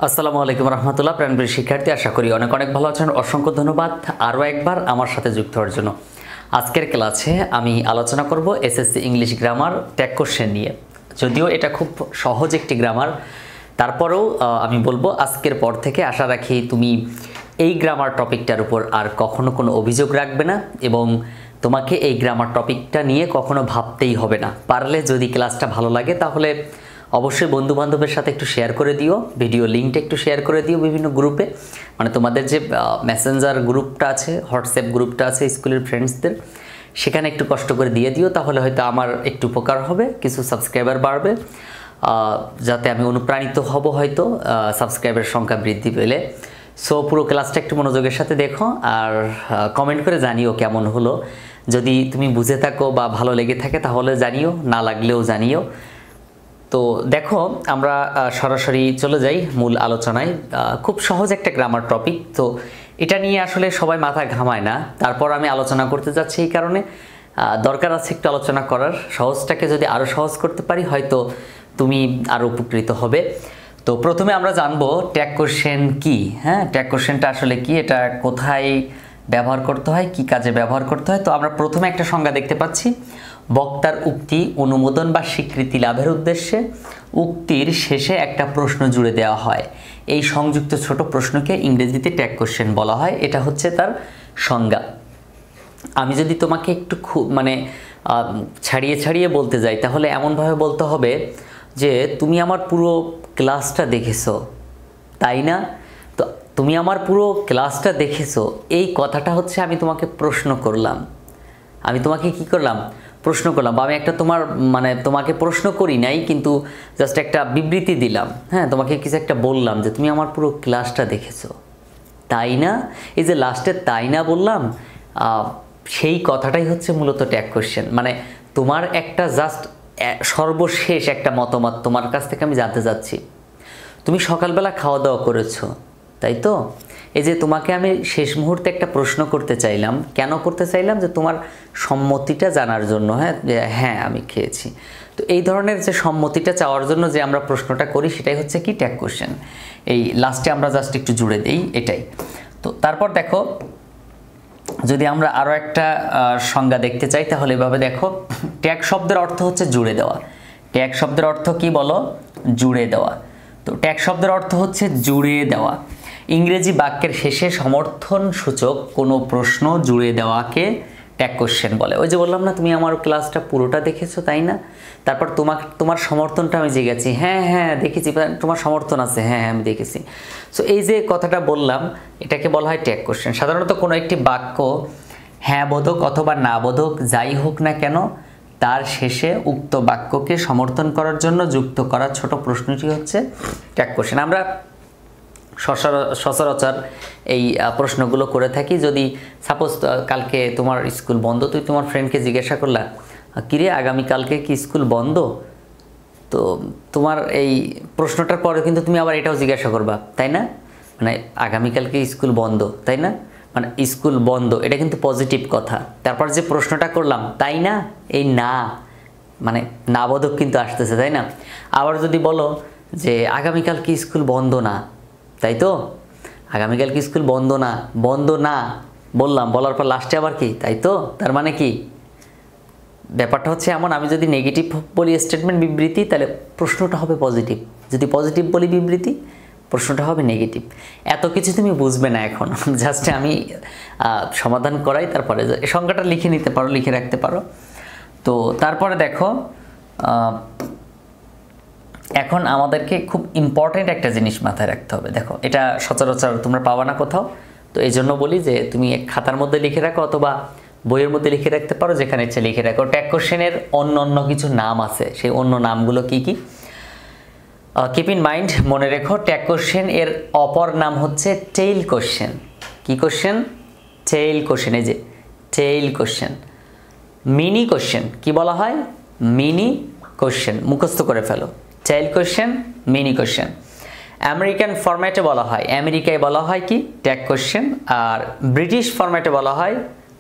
আসসালামু আলাইকুম রহমতুল্লাহ। প্রাণপ্রিয় শিক্ষার্থী, আশা করি অনেক অনেক ভালো আছেন। অসংখ্য ধন্যবাদ আরও একবার আমার সাথে যুক্ত হওয়ার জন্য। আজকের ক্লাসে আমি আলোচনা করব SSC English grammar tag question নিয়ে। যদিও এটা খুব সহজ একটি গ্রামার, তারপরেও আমি বলবো আজকের পর থেকে আশা রাখি তুমি এই গ্রামার টপিকটার উপর আর কখনো কোনো অভিযোগ রাখবে না এবং তোমাকে এই গ্রামার টপিকটা নিয়ে কখনো ভাবতেই হবে না। পারলে যদি ক্লাসটা ভালো লাগে তাহলে অবশ্যই বন্ধু বান্ধবের সাথে একটু শেয়ার করে দিও, ভিডিও লিঙ্কটা একটু শেয়ার করে দিও বিভিন্ন গ্রুপে, মানে তোমাদের যে মেসেঞ্জার গ্রুপটা আছে, হোয়াটসঅ্যাপ গ্রুপটা আছে স্কুলের ফ্রেন্ডসদের, সেখানে একটু কষ্ট করে দিয়ে দিও। তাহলে হয়তো আমার একটু উপকার হবে, কিছু সাবস্ক্রাইবার বাড়বে, যাতে আমি অনুপ্রাণিত হব হয়তো সাবস্ক্রাইবের সংখ্যা বৃদ্ধি পেলে। সো পুরো ক্লাসটা একটু মনোযোগের সাথে দেখো আর কমেন্ট করে জানিও কেমন হলো। যদি তুমি বুঝে থাকো বা ভালো লেগে থাকে তাহলে জানিও, না লাগলেও জানিও। তো দেখো আমরা সরাসরি চলে যাই মূল আলোচনায়। খুব সহজ একটা গ্রামার টপিক, তো এটা নিয়ে আসলে সবাই মাথা ঘামায় না। তারপর আমি আলোচনা করতে যাচ্ছি এই কারণে দরকার আছে একটু আলোচনা করার। সহজটাকে যদি আরও সহজ করতে পারি হয়তো তুমি আরও উপকৃত হবে। তো প্রথমে আমরা জানবো ট্যাগ কোশ্চেন কি। হ্যাঁ, ট্যাগ কোশ্চেনটা আসলে কি, এটা কোথায় ব্যবহার করতে হয়, কি কাজে ব্যবহার করতে হয়। তো আমরা প্রথমে একটা সংজ্ঞা দেখতে পাচ্ছি, বক্তার উক্তি অনুমোদন বা স্বীকৃতি লাভের উদ্দেশ্যে উক্তির শেষে একটা প্রশ্ন জুড়ে দেওয়া হয়। এই সংযুক্ত ছোট প্রশ্নকে ইংরেজিতে ট্যাগ কোশ্চেন বলা হয়। এটা হচ্ছে তার সংজ্ঞা। আমি যদি তোমাকে একটু ছাড়িয়ে ছাড়িয়ে বলতে যাই তাহলে এমনভাবে বলতে হবে যে তুমি আমার পুরো ক্লাসটা দেখেছো, তাই না? তো তুমি আমার পুরো ক্লাসটা দেখেছো, এই কথাটা হচ্ছে আমি তোমাকে প্রশ্ন করলাম। আমি তোমাকে কি করলাম? প্রশ্ন করলাম, বা আমি একটা তোমাকে প্রশ্ন করি নাই, কিন্তু জাস্ট একটা বিবৃতি দিলাম। হ্যাঁ, তোমাকে কিছু একটা বললাম যে তুমি আমার পুরো ক্লাসটা দেখেছো, তাই না? এই যে লাস্টে তাই না বললাম, সেই কথাটাই হচ্ছে মূলত ট্যাগ কোশ্চেন। মানে তোমার একটা জাস্ট সর্বশেষ একটা মতামত তোমার কাছ থেকে আমি জানতে চাচ্ছি। তুমি সকালবেলা খাওয়া দাওয়া করেছো, তাই তো? এই যে তোমাকে আমি শেষ মুহূর্তে একটা প্রশ্ন করতে চাইলাম, কেন করতে চাইলাম? যে তোমার সম্মতিটা জানার জন্য। হ্যাঁ আমি খেয়েছি। তো এই ধরনের যে সম্মতিটা চাওয়ার জন্য যে আমরা প্রশ্নটা করি সেটাই হচ্ছে কি ট্যাগ কোশ্চেন। এই লাস্টে আমরা জাস্ট একটু জুড়ে দিই, এটাই। তো তারপর দেখো, যদি আমরা আরও একটা সংজ্ঞা দেখতে চাই তাহলে এভাবে দেখো, ট্যাগ শব্দের অর্থ হচ্ছে জুড়ে দেওয়া। ট্যাগ শব্দের অর্থ কি বলো? জুড়ে দেওয়া। তো ট্যাগ শব্দের অর্থ হচ্ছে জুড়ে দেওয়া। ইংরেজি বাক্যের শেষে সমর্থন সূচক কোনো প্রশ্ন জুড়ে দেওয়াকে ট্যাগ কোশ্চেন বলে। ওই যে বললাম না, তুমি আমার ক্লাসটা পুরোটা দেখেছো, তাই না? তারপর তোমার সমর্থনটা আমি জেগেছি, হ্যাঁ হ্যাঁ দেখেছি, তোমার সমর্থন আছে, হ্যাঁ হ্যাঁ আমি দেখেছি। সো এই যে কথাটা বললাম, এটাকে বলা হয় ট্যাগ কোশ্চেন। সাধারণত কোনো একটি বাক্য হ্যাঁ বোধক অথবা না বোধক যাই হোক না কেন, তার শেষে উক্ত বাক্যকে সমর্থন করার জন্য যুক্ত করা ছোট প্রশ্নটি হচ্ছে ট্যাগ কোশ্চেন। আমরা সচরাচর এই প্রশ্নগুলো করে থাকি। যদি সাপোজ কালকে তোমার স্কুল বন্ধ, তুই তোমার ফ্রেন্ডকে জিজ্ঞাসা করলা, কিরে আগামীকালকে কি স্কুল বন্ধ? তো তোমার এই প্রশ্নটার পরে কিন্তু তুমি আবার এটাও জিজ্ঞাসা করবা, তাই না? মানে আগামীকালকে স্কুল বন্ধ, তাই না? মানে স্কুল বন্ধ, এটা কিন্তু পজিটিভ কথা। তারপর যে প্রশ্নটা করলাম, তাই না, এই না মানে না বোধক কিন্তু আসতেছে, তাই না? আবার যদি বলো যে আগামীকাল কি স্কুল বন্ধ না, তাই তো? আগামীকাল কি স্কুল বন্ধ না, বন্ধ না বললাম, বলার পর লাস্টে আবার কি, তাই তো? তার মানে কি ব্যাপারটা হচ্ছে এমন, আমি যদি নেগেটিভ বলি স্টেটমেন্ট বিবৃতি, তাহলে প্রশ্নটা হবে পজিটিভ। যদি পজিটিভ বলি বিবৃতি, প্রশ্নটা হবে নেগেটিভ। এত কিছু তুমি বুঝবে না এখন, জাস্ট আমি সমাধান করাই। তারপরে সংখ্যাটা লিখে নিতে পারো, লিখে রাখতে পারো। তো তারপরে দেখো, এখন আমাদেরকে খুব ইম্পর্টেন্ট একটা জিনিস মাথায় রাখতে হবে। দেখো, এটা সচরাচর তোমরা পাবা না কোথাও, তো এই জন্য বলি যে তুমি এক খাতার মধ্যে লিখে রাখো অথবা বইয়ের মধ্যে লিখে রাখতে পারো, যেখানে ইচ্ছে লিখে রাখো। ট্যাগ কোশ্চেনের অন্য কিছু নাম আছে, সেই অন্য নামগুলো কি কি কিপ ইন মাইন্ড, মনে রেখো। ট্যাগ কোশ্চেন এর অপর নাম হচ্ছে টেইল কোশ্চেন। কি কোশ্চেন? Tail question. এই যে টেইল কোশ্চেন। মিনি কোশ্চেন কি বলা হয়? Mini question. মুখস্থ করে ফেলো, tail question, mini question. American ফরম্যাটে বলা হয়, আমেরিকায় বলা হয় কি ট্যাগ কোশ্চেন, আর ব্রিটিশ ফরম্যাটে বলা হয়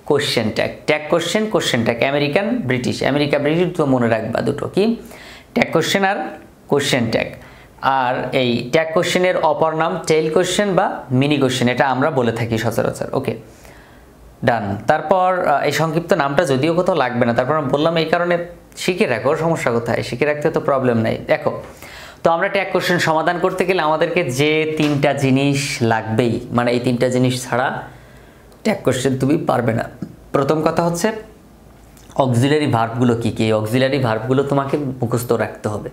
question tag. Tag question, question tag. American, British, America British তো মনে রাখবা দুটো, কি ট্যাগ কোশ্চেন আর কোশ্চেন ট্যাগ। আর এই ট্যাগ কোশ্চেনের অপর নাম টেইল কোশ্চেন বা মিনি কোশ্চেন, এটা আমরা বলে থাকি সচরাচর। ওকে, ডান। তারপর এই সংক্ষিপ্ত নামটা যদিও কোথাও লাগবে না, তারপর আমি বললাম এই কারণে শিখে রাখো, সমস্যা কোথায়, শিখে রাখতে তো প্রবলেম নাই। দেখো, তো আমরা ট্যাগ কোশ্চেন সমাধান করতে গেলে আমাদেরকে যে তিনটা জিনিস লাগবেই, মানে এই তিনটা জিনিস ছাড়া ট্যাগ কোশ্চেন তুমি পারবে না। প্রথম কথা হচ্ছে অক্সিলারি ভার্বগুলো কী কী, অক্সিলারি ভার্বগুলো তোমাকে মুখস্থ রাখতে হবে।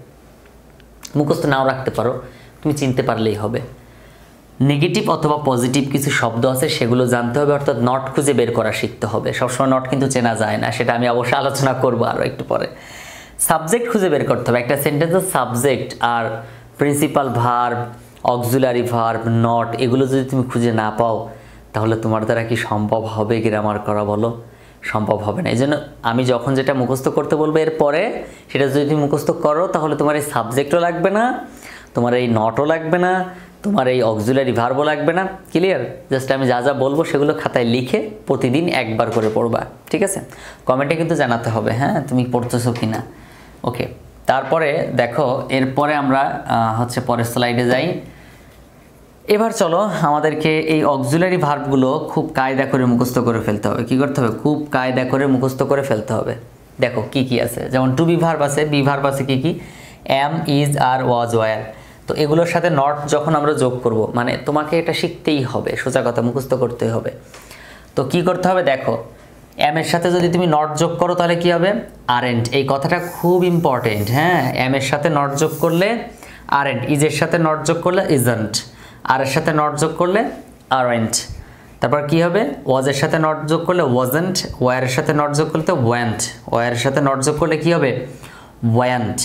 মুখস্থ নাও রাখতে পারো, তুমি চিনতে পারলেই হবে। নেগেটিভ অথবা পজিটিভ কিছু শব্দ আছে, সেগুলো জানতে হবে, অর্থাৎ নট খুঁজে বের করা শিখতে হবে। সবসময় নট কিন্তু চেনা যায় না, সেটা আমি অবশ্যই আলোচনা করবো আরও একটু পরে। সাবজেক্ট খুঁজে বের করতে হবে, একটা সেন্টেন্সের সাবজেক্ট আর principal verb, auxiliary verb, not, এগুলো যদি তুমি খুঁজে না পাও তাহলে তোমার দ্বারা কি সম্ভব হবে গ্রামার করা? বলো, সম্ভব হবে না। এই জন্য আমি যখন যেটা মুখস্থ করতে বলবো এরপরে সেটা যদি তুমি মুখস্থ করো তাহলে তোমার এই সাবজেক্টও লাগবে না, তোমার এই নটও লাগবে না, তোমার এই অক্সিলারি ভার্বও লাগবে না। ক্লিয়ার? জাস্ট আমি যা যা বলবো সেগুলো খাতায় লিখে প্রতিদিন একবার করে পড়বা, ঠিক আছে? কমেন্টে কিন্তু জানাতে হবে হ্যাঁ তুমি পড়তেছো কি না। ওকে, তারপরে দেখো, এরপরে আমরা হচ্ছে পরের স্লাইডে যাই। এবার চলো আমাদেরকে এই অক্সিলারি ভার্বগুলো খুব কায়দা করে মুখস্থ করে ফেলতে হবে। কি করতে হবে? খুব কায়দা করে মুখস্থ করে ফেলতে হবে। দেখো কি কি আছে, যেমন টু বি ভার্ব আছে, বি ভার্ব আছে, কি কি? Am, is, are, was, were. তো এগুলোর সাথে নট যখন আমরা যোগ করব, মানে তোমাকে এটা শিখতেই হবে, সোজা কথা মুখস্থ করতে হবে। তো কি করতে হবে? দেখো, এম এর সাথে যদি তুমি নট যোগ করো তাহলে কি হবে? আরেন্ট। এই কথাটা খুব ইম্পর্টেন্ট, হ্যাঁ। এম এর সাথে নট যোগ করলে আরেন্ট, ইজের সাথে নট যোগ করলে ইজন্ট, আর এর সাথে নট যোগ করলে আরেন্ট। তারপর কি হবে? ওয়াজের সাথে নট যোগ করলে ওয়াজেন্ট, ওয়ারের সাথে নট যোগ করলে ওয়ান্ট, ওয়ারের সাথে নট যোগ করলে কি হবে? ওয়ান্ট।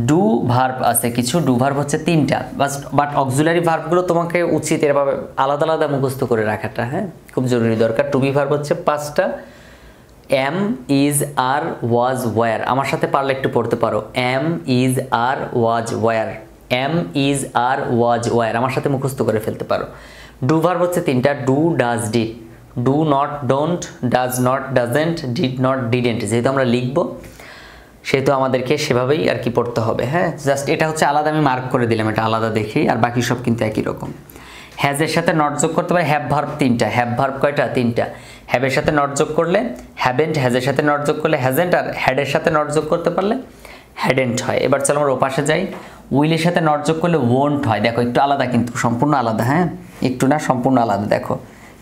ডু ভার্ব আছে কিছু, ডু ভার্ব হচ্ছে 3টা, বাট অক্সিলারি ভার্বগুলো তোমাকে উচিত এভাবে আলাদা আলাদা মুখস্থ করে রাখাটা, হ্যাঁ, খুব জরুরি দরকার। টু বি ভার্ব হচ্ছে 5টা, am, is, are, was, were. আমার সাথে পারলে একটু পড়তে পারো, am, is, are, was, were, am, is, are, was, were. আমার সাথে মুখস্থ করে ফেলতে পারো। ডু ভার্ব হচ্ছে 3টা, do, does, did. Do not, don't, does not, doesn't, did not, didn't. যেহেতু আমরা লিখবো সেহেতু আমাদেরকে সেভাবেই আর কি পড়তে হবে, হ্যাঁ। জাস্ট এটা হচ্ছে আলাদা, আমি মার্ক করে দিলাম, এটা আলাদা দেখি, আর বাকি সব কিন্তু একই রকম। হ্যাজের সাথে নট যোগ করতে পারে, হ্যাভ ভার্ব 3টা, হ্যাভ ভার্ব কয়টা? 3টা। হ্যাভের সাথে নট যোগ করলে হ্যাভেন্ট, হ্যাজের সাথে নট যোগ করলে হ্যাজেন্ট, আর হ্যাডের সাথে নট যোগ করতে পারলে হ্যাডেন্ট হয়। এবার চলো আমরা ওপাশে যাই। উইলের সাথে নট যোগ করলে ওন্ট হয়। দেখো একটু আলাদা, কিন্তু সম্পূর্ণ আলাদা, হ্যাঁ, একটু না, সম্পূর্ণ আলাদা। দেখো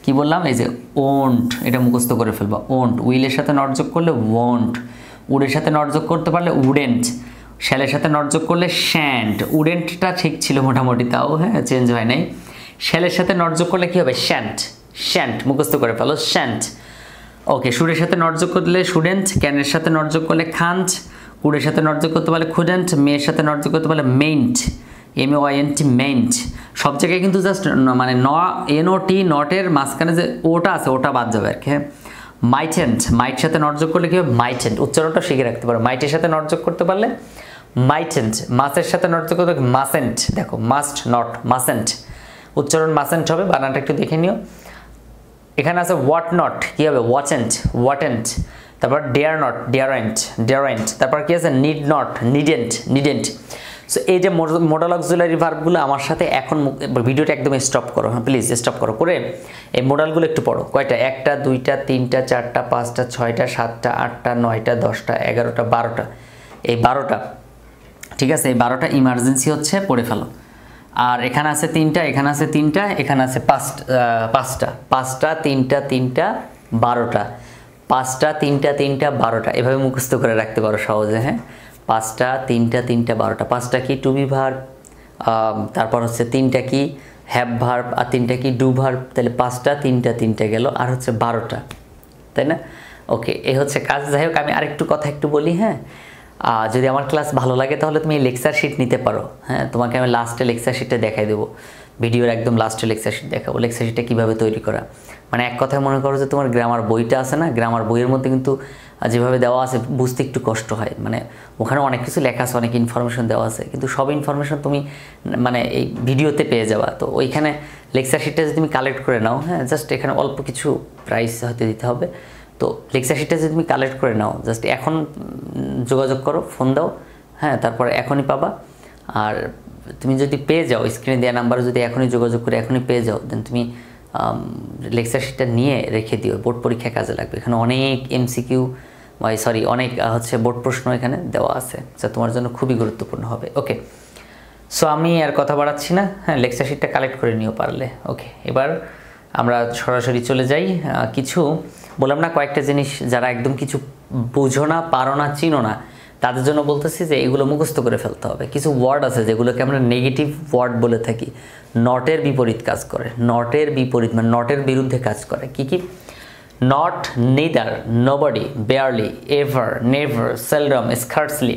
কি বললাম, এই যে ওন্ট, এটা মুখস্থ করে ফেলবা, ওন্ট। উইলের সাথে নট যোগ করলে ওন্ট, উডের সাথে নট যোগ করতে পারলে উডেন্ট, শ্যালের সাথে নট যোগ করলে শ্যান্ট। উডেন্টটা ঠিক ছিল মোটামুটি, তাও হ্যাঁ চেঞ্জ হয় নাই। শ্যালের সাথে নট যোগ করলে কি হবে? শ্যান্ট, শ্যান্ট মুখস্থ করে ফেলো, শ্যান্ট। ওকে, সুরের সাথে নট যোগ করলে স্টুডেন্ট, ক্যানের সাথে নট যোগ করলে খান্ট, কুড়ের সাথে নট যোগ করতে পারলে খুডেন্ট, মেয়ের সাথে নট যোগ করতে পারলে মেইন্ট, MAINT, মেইন্ট। সব জায়গায় কিন্তু জাস্ট মানে NOT, নটের মাঝখানে যে ওটা আছে ওটা বাদ যাবে আর কি, হ্যাঁ। মাইটেন্ট, মাইট সাথে নট যোগ করলে কি হবে? মাইটেন্ট। উচ্চারণটা শিখে রাখতে পারো, মাইটের সাথে নট যোগ করতে পারলে মাইটেন্ট। মাসের সাথে নট যোগ করতে মাসেন্ট। দেখো মাস্ট নট, মাসেন্ট। উচ্চারণ মাসেন্ট হবে, বানানটা একটু দেখে নিও। এখানে আছে হোয়াট নট, কি হবে? ওয়াচেন্ট, ওয়াটেন্ট। তারপর ডেয়ার নট, ডেয়ারেন্ট, ডেয়ারেন্ট। তারপর কি আছে? Need not, needn't, needn't. So এই যে মডাল অক্সিলারি ভার্বগুলো আমার সাথে এখন ভিডিওটা একদম স্টপ করো, হ্যাঁ প্লিজ স্টপ করো, করে এই মডালগুলো একটু পড়ো। কয়টা? 1টা, 2টা, 3টা, 4টা, 5টা, 6টা, 7টা, 8টা, 9টা, 10টা, 11টা, 12টা। এই 12টা, ঠিক আছে, এই 12টা ইমার্জেন্সি হচ্ছে, পড়ে ফেলো। আর এখানে আছে 3টা, এখানে আছে 3টা, এখানে আছে 5টা, 3টা, 3টা, 12টা, 5টা, 3টা, 3টা, 12টা। এভাবে মুখস্থ করে রাখতে পারো সহজে, হ্যাঁ। 5টা, 3টা, 3টা, 12টা। 5টা কি? টু বি ভার্ব, তারপর হচ্ছে 3টা কি? হ্যাভ ভার্ব, আর 3টা কি? Do verb. তাহলে 5টা, 3টা, 3টা গেল, আর হচ্ছে 12টা, তাই না? ওকে, এই হচ্ছে কাজ। যাই হোক, আমি আরেকটু কথা একটু বলি, হ্যাঁ। যদি আমার ক্লাস ভালো লাগে তাহলে তুমি লেকচার শিট নিতে পারো, হ্যাঁ। তোমাকে আমি লাস্টে লেকচার শিটটা দেখাই দেবো, ভিডিওর একদম লাস্টে লেকচার শিট দেখাবো, লেকচার শিটটা কীভাবে তৈরি করা। মানে এক কথায় মনে করো যে তোমার গ্রামার বইটা আছে না, গ্রামার বইয়ের মধ্যে কিন্তু যেভাবে দেওয়া আছে বুঝতে একটু কষ্ট হয়, মানে ওখানে অনেক কিছু লেখা আছে, অনেক ইনফরমেশন দেওয়া আছে, কিন্তু সব ইনফরমেশন তুমি মানে এই ভিডিওতে পেয়ে যাবা। তো ওইখানে লেকচার শিটটা যদি তুমি কালেক্ট করে নাও, হ্যাঁ, জাস্ট এখানে অল্প কিছু প্রাইস হয়তো দিতে হবে। তো লেকচার শিটটা যদি তুমি কালেক্ট করে নাও, জাস্ট এখন যোগাযোগ করো, ফোন দাও, হ্যাঁ, তারপরে এখনই পাবা। আর তুমি যদি পেয়ে যাও, স্ক্রিনে দেওয়া নাম্বারে যদি এখনই যোগাযোগ করে এখনই পেয়ে যাও, দেন তুমি লেকচার শিটটা নিয়ে রেখে দিও, বোর্ড পরীক্ষায় কাজে লাগবে। এখানে অনেক এমসিকিউ অনেক বোর্ড প্রশ্ন এখানে দেওয়া আছে, যা তোমার জন্য খুবই গুরুত্বপূর্ণ হবে। ওকে, সো আমি আর কথা বাড়াচ্ছি না, হ্যাঁ লেকচার শিটটা কালেক্ট করে নিও পারলে। ওকে, এবার আমরা সরাসরি চলে যাই। কিছু বললাম না, কয়েকটা জিনিস যারা একদম কিছু বুঝো না, পারো না, চিনো না, তাদের জন্য বলতেছি যে এগুলো মুখস্থ করে ফেলতে হবে। কিছু ওয়ার্ড আছে যেগুলোকে আমরা নেগেটিভ ওয়ার্ড বলে থাকি, নটের বিপরীত কাজ করে, নটের বিপরীত মানে নটের বিরুদ্ধে কাজ করে। কি কি? Not, neither, nobody, barely, ever, never, seldom, scarcely,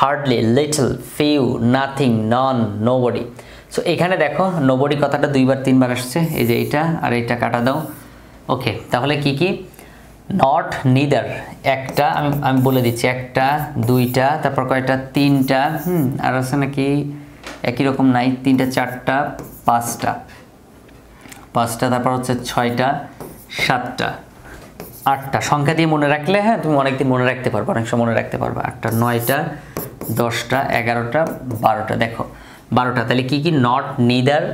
hardly, little, few, nothing, none, nobody. So এখানে দেখো নোবডি কথাটা 2বার 3বার আসছে, এই যে এইটা আর এইটা কাটা দাও। ওকে, তাহলে কি কি? নট, নিদার একটা, আমি বলে দিচ্ছি, একটা, দুইটা, তারপর কয়টা? 3টা, আর আছে নাকি একই রকম? নাই। 3টা, 4টা, 5টা, তারপর হচ্ছে 6টা, 7টা, 8টা। সংখ্যা দিয়ে মনে রাখলে হ্যাঁ তুমি অনেকদিন মনে রাখতে পারবে, অনেক সময় মনে রাখতে পারবে। 8টা, 9টা, 10টা, 11টা, 12টা। দেখো 12টা। তাহলে কি কি? Not, neither,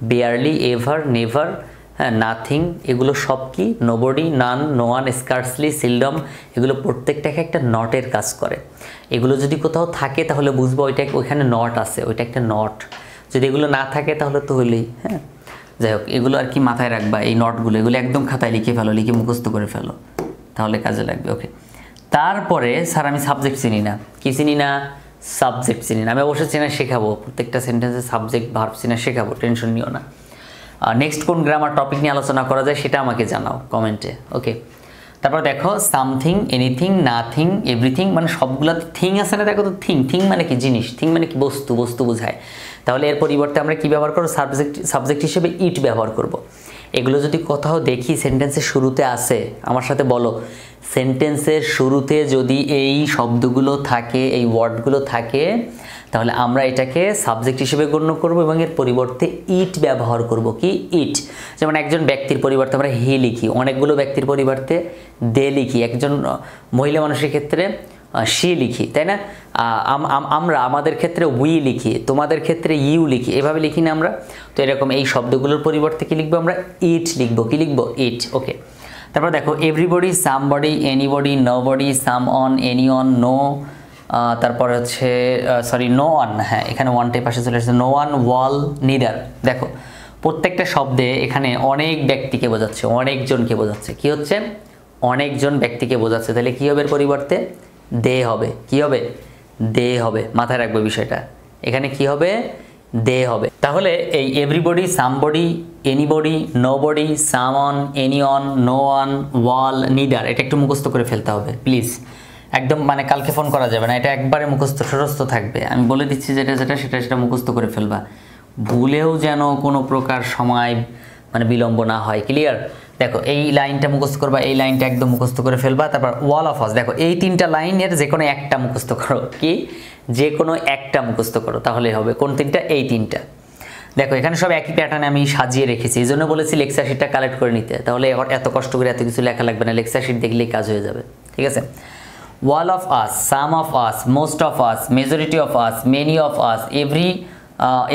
barely, ever, never, হ্যাঁ, নাথিং, এগুলো সব কি? নোবডি, নান, নো ওয়ান, স্কার্সলি, সিলডম, এগুলো প্রত্যেকটাকে একটা নটের কাজ করে। এগুলো যদি কোথাও থাকে তাহলে বুঝবো ওইখানে নট আছে, ওইটা একটা নট। যদি এগুলো না থাকে তাহলে তো হইলেই, হ্যাঁ। যাই হোক, এগুলো আর কি মাথায় রাখবা, এই নটগুলো, এগুলো একদম খাতায় লিখে ফেলো, লিখে মুখস্থ করে ফেলো, তাহলে কাজে লাগবে। ওকে, তারপরে স্যার আমি সাবজেক্ট চিনি না। কি চিনি না? সাবজেক্ট চিনি না। আমি অবশ্যই চেনা শেখাবো, প্রত্যেকটা সেন্টেন্সে সাবজেক্ট ভার্ব চেনা শেখাবো, টেনশন নিও না। নেক্সট কোন গ্রামার টপিক নিয়ে আলোচনা করা যায় সেটা আমাকে জানাও কমেন্টে। ওকে, তারপর দেখো সামথিং, এনিথিং, নাথিং, এভরিথিং, মানে সবগুলো থিং আছে না? দেখো তো থিং মানে কি? জিনিস। থিং মানে কি? বস্তু বোঝায়। তাহলে এর পরিবর্তে আমরা কি ব্যবহার করব? সাবজেক্ট হিসেবে ইট ব্যবহার করব। এগুলো যদি কোথাও দেখি সেন্টেন্সের শুরুতে আসে, আমার সাথে বলো, সেন্টেন্সের শুরুতে যদি এই শব্দগুলো থাকে, এই ওয়ার্ডগুলো থাকে, তাহলে আমরা এটাকে সাবজেক্ট হিসেবে গণ্য করব এবং এর পরিবর্তে ইট ব্যবহার করব। কি? ইট। যেমন একজন ব্যক্তির পরিবর্তে আমরা হি লিখি, অনেকগুলো ব্যক্তির পরিবর্তে দে লিখি, একজন মহিলা মানুষের ক্ষেত্রে শি লিখি, তাই না? আমরা আমাদের ক্ষেত্রে উই লিখি, তোমাদের ক্ষেত্রে ইউ লিখি, এভাবে লিখি না আমরা? তো এরকম এই শব্দগুলোর পরিবর্তে কি লিখবো? আমরা ইট লিখবো। কি লিখবো? ইট। ওকে, তারপর দেখো everybody, somebody, anybody, nobody, someone, anyone, no, তারপর হচ্ছে নো ওয়ান, হ্যাঁ এখানে ওয়ানটাই পাশে চলে আসছে, নো ওয়ান, ওয়াল, নিদার। দেখো প্রত্যেকটা শব্দে এখানে অনেক ব্যক্তিকে বোঝাচ্ছে, অনেকজনকে বোঝাচ্ছে। কি হচ্ছে? অনেকজন ব্যক্তিকে বোঝাচ্ছে। তাহলে কি হবে? পরিবর্তে দে হবে। কি হবে? দে হবে। মাথায় রাখবে বিষয়টা, এখানে কি হবে? দে হবে। তাহলে এই everybody, somebody, anybody, nobody, someone, anyone, no one, all, neither, এটা একটু মুখস্থ করে ফেলতে হবে প্লিজ। একদম মানে কালকে ফোন করা যাবে না, এটা একবারে মুখস্থ থাকবে। আমি বলে দিচ্ছি সেটা মুখস্থ করে ফেলবা, ভুলেও যেন কোনো প্রকার সময় মানে বিলম্ব না হয়। ক্লিয়ার? দেখো এই লাইনটা মুখস্থ করবা, এই লাইনটা একদম মুখস্থ করে ফেলবা। তারপর ওয়াল অফ আস, দেখো এই 3টা লাইনের যে কোনো একটা মুখস্থ করো। কি? যে কোনো একটা মুখস্থ করো, তাহলেই হবে। কোন 3টা? এই 3টা। দেখো এখানে সব একই প্যাটার্নে আমি সাজিয়ে রেখেছি, এই জন্য বলেছি লেকচার শিটটা কালেক্ট করে নিতে, তাহলে এত কষ্ট করে এত কিছু লেখা লাগবে না, লেকচার শিট দেখলেই কাজ হয়ে যাবে। ঠিক আছে? All of us, some of us, most of us, majority of us, many of us,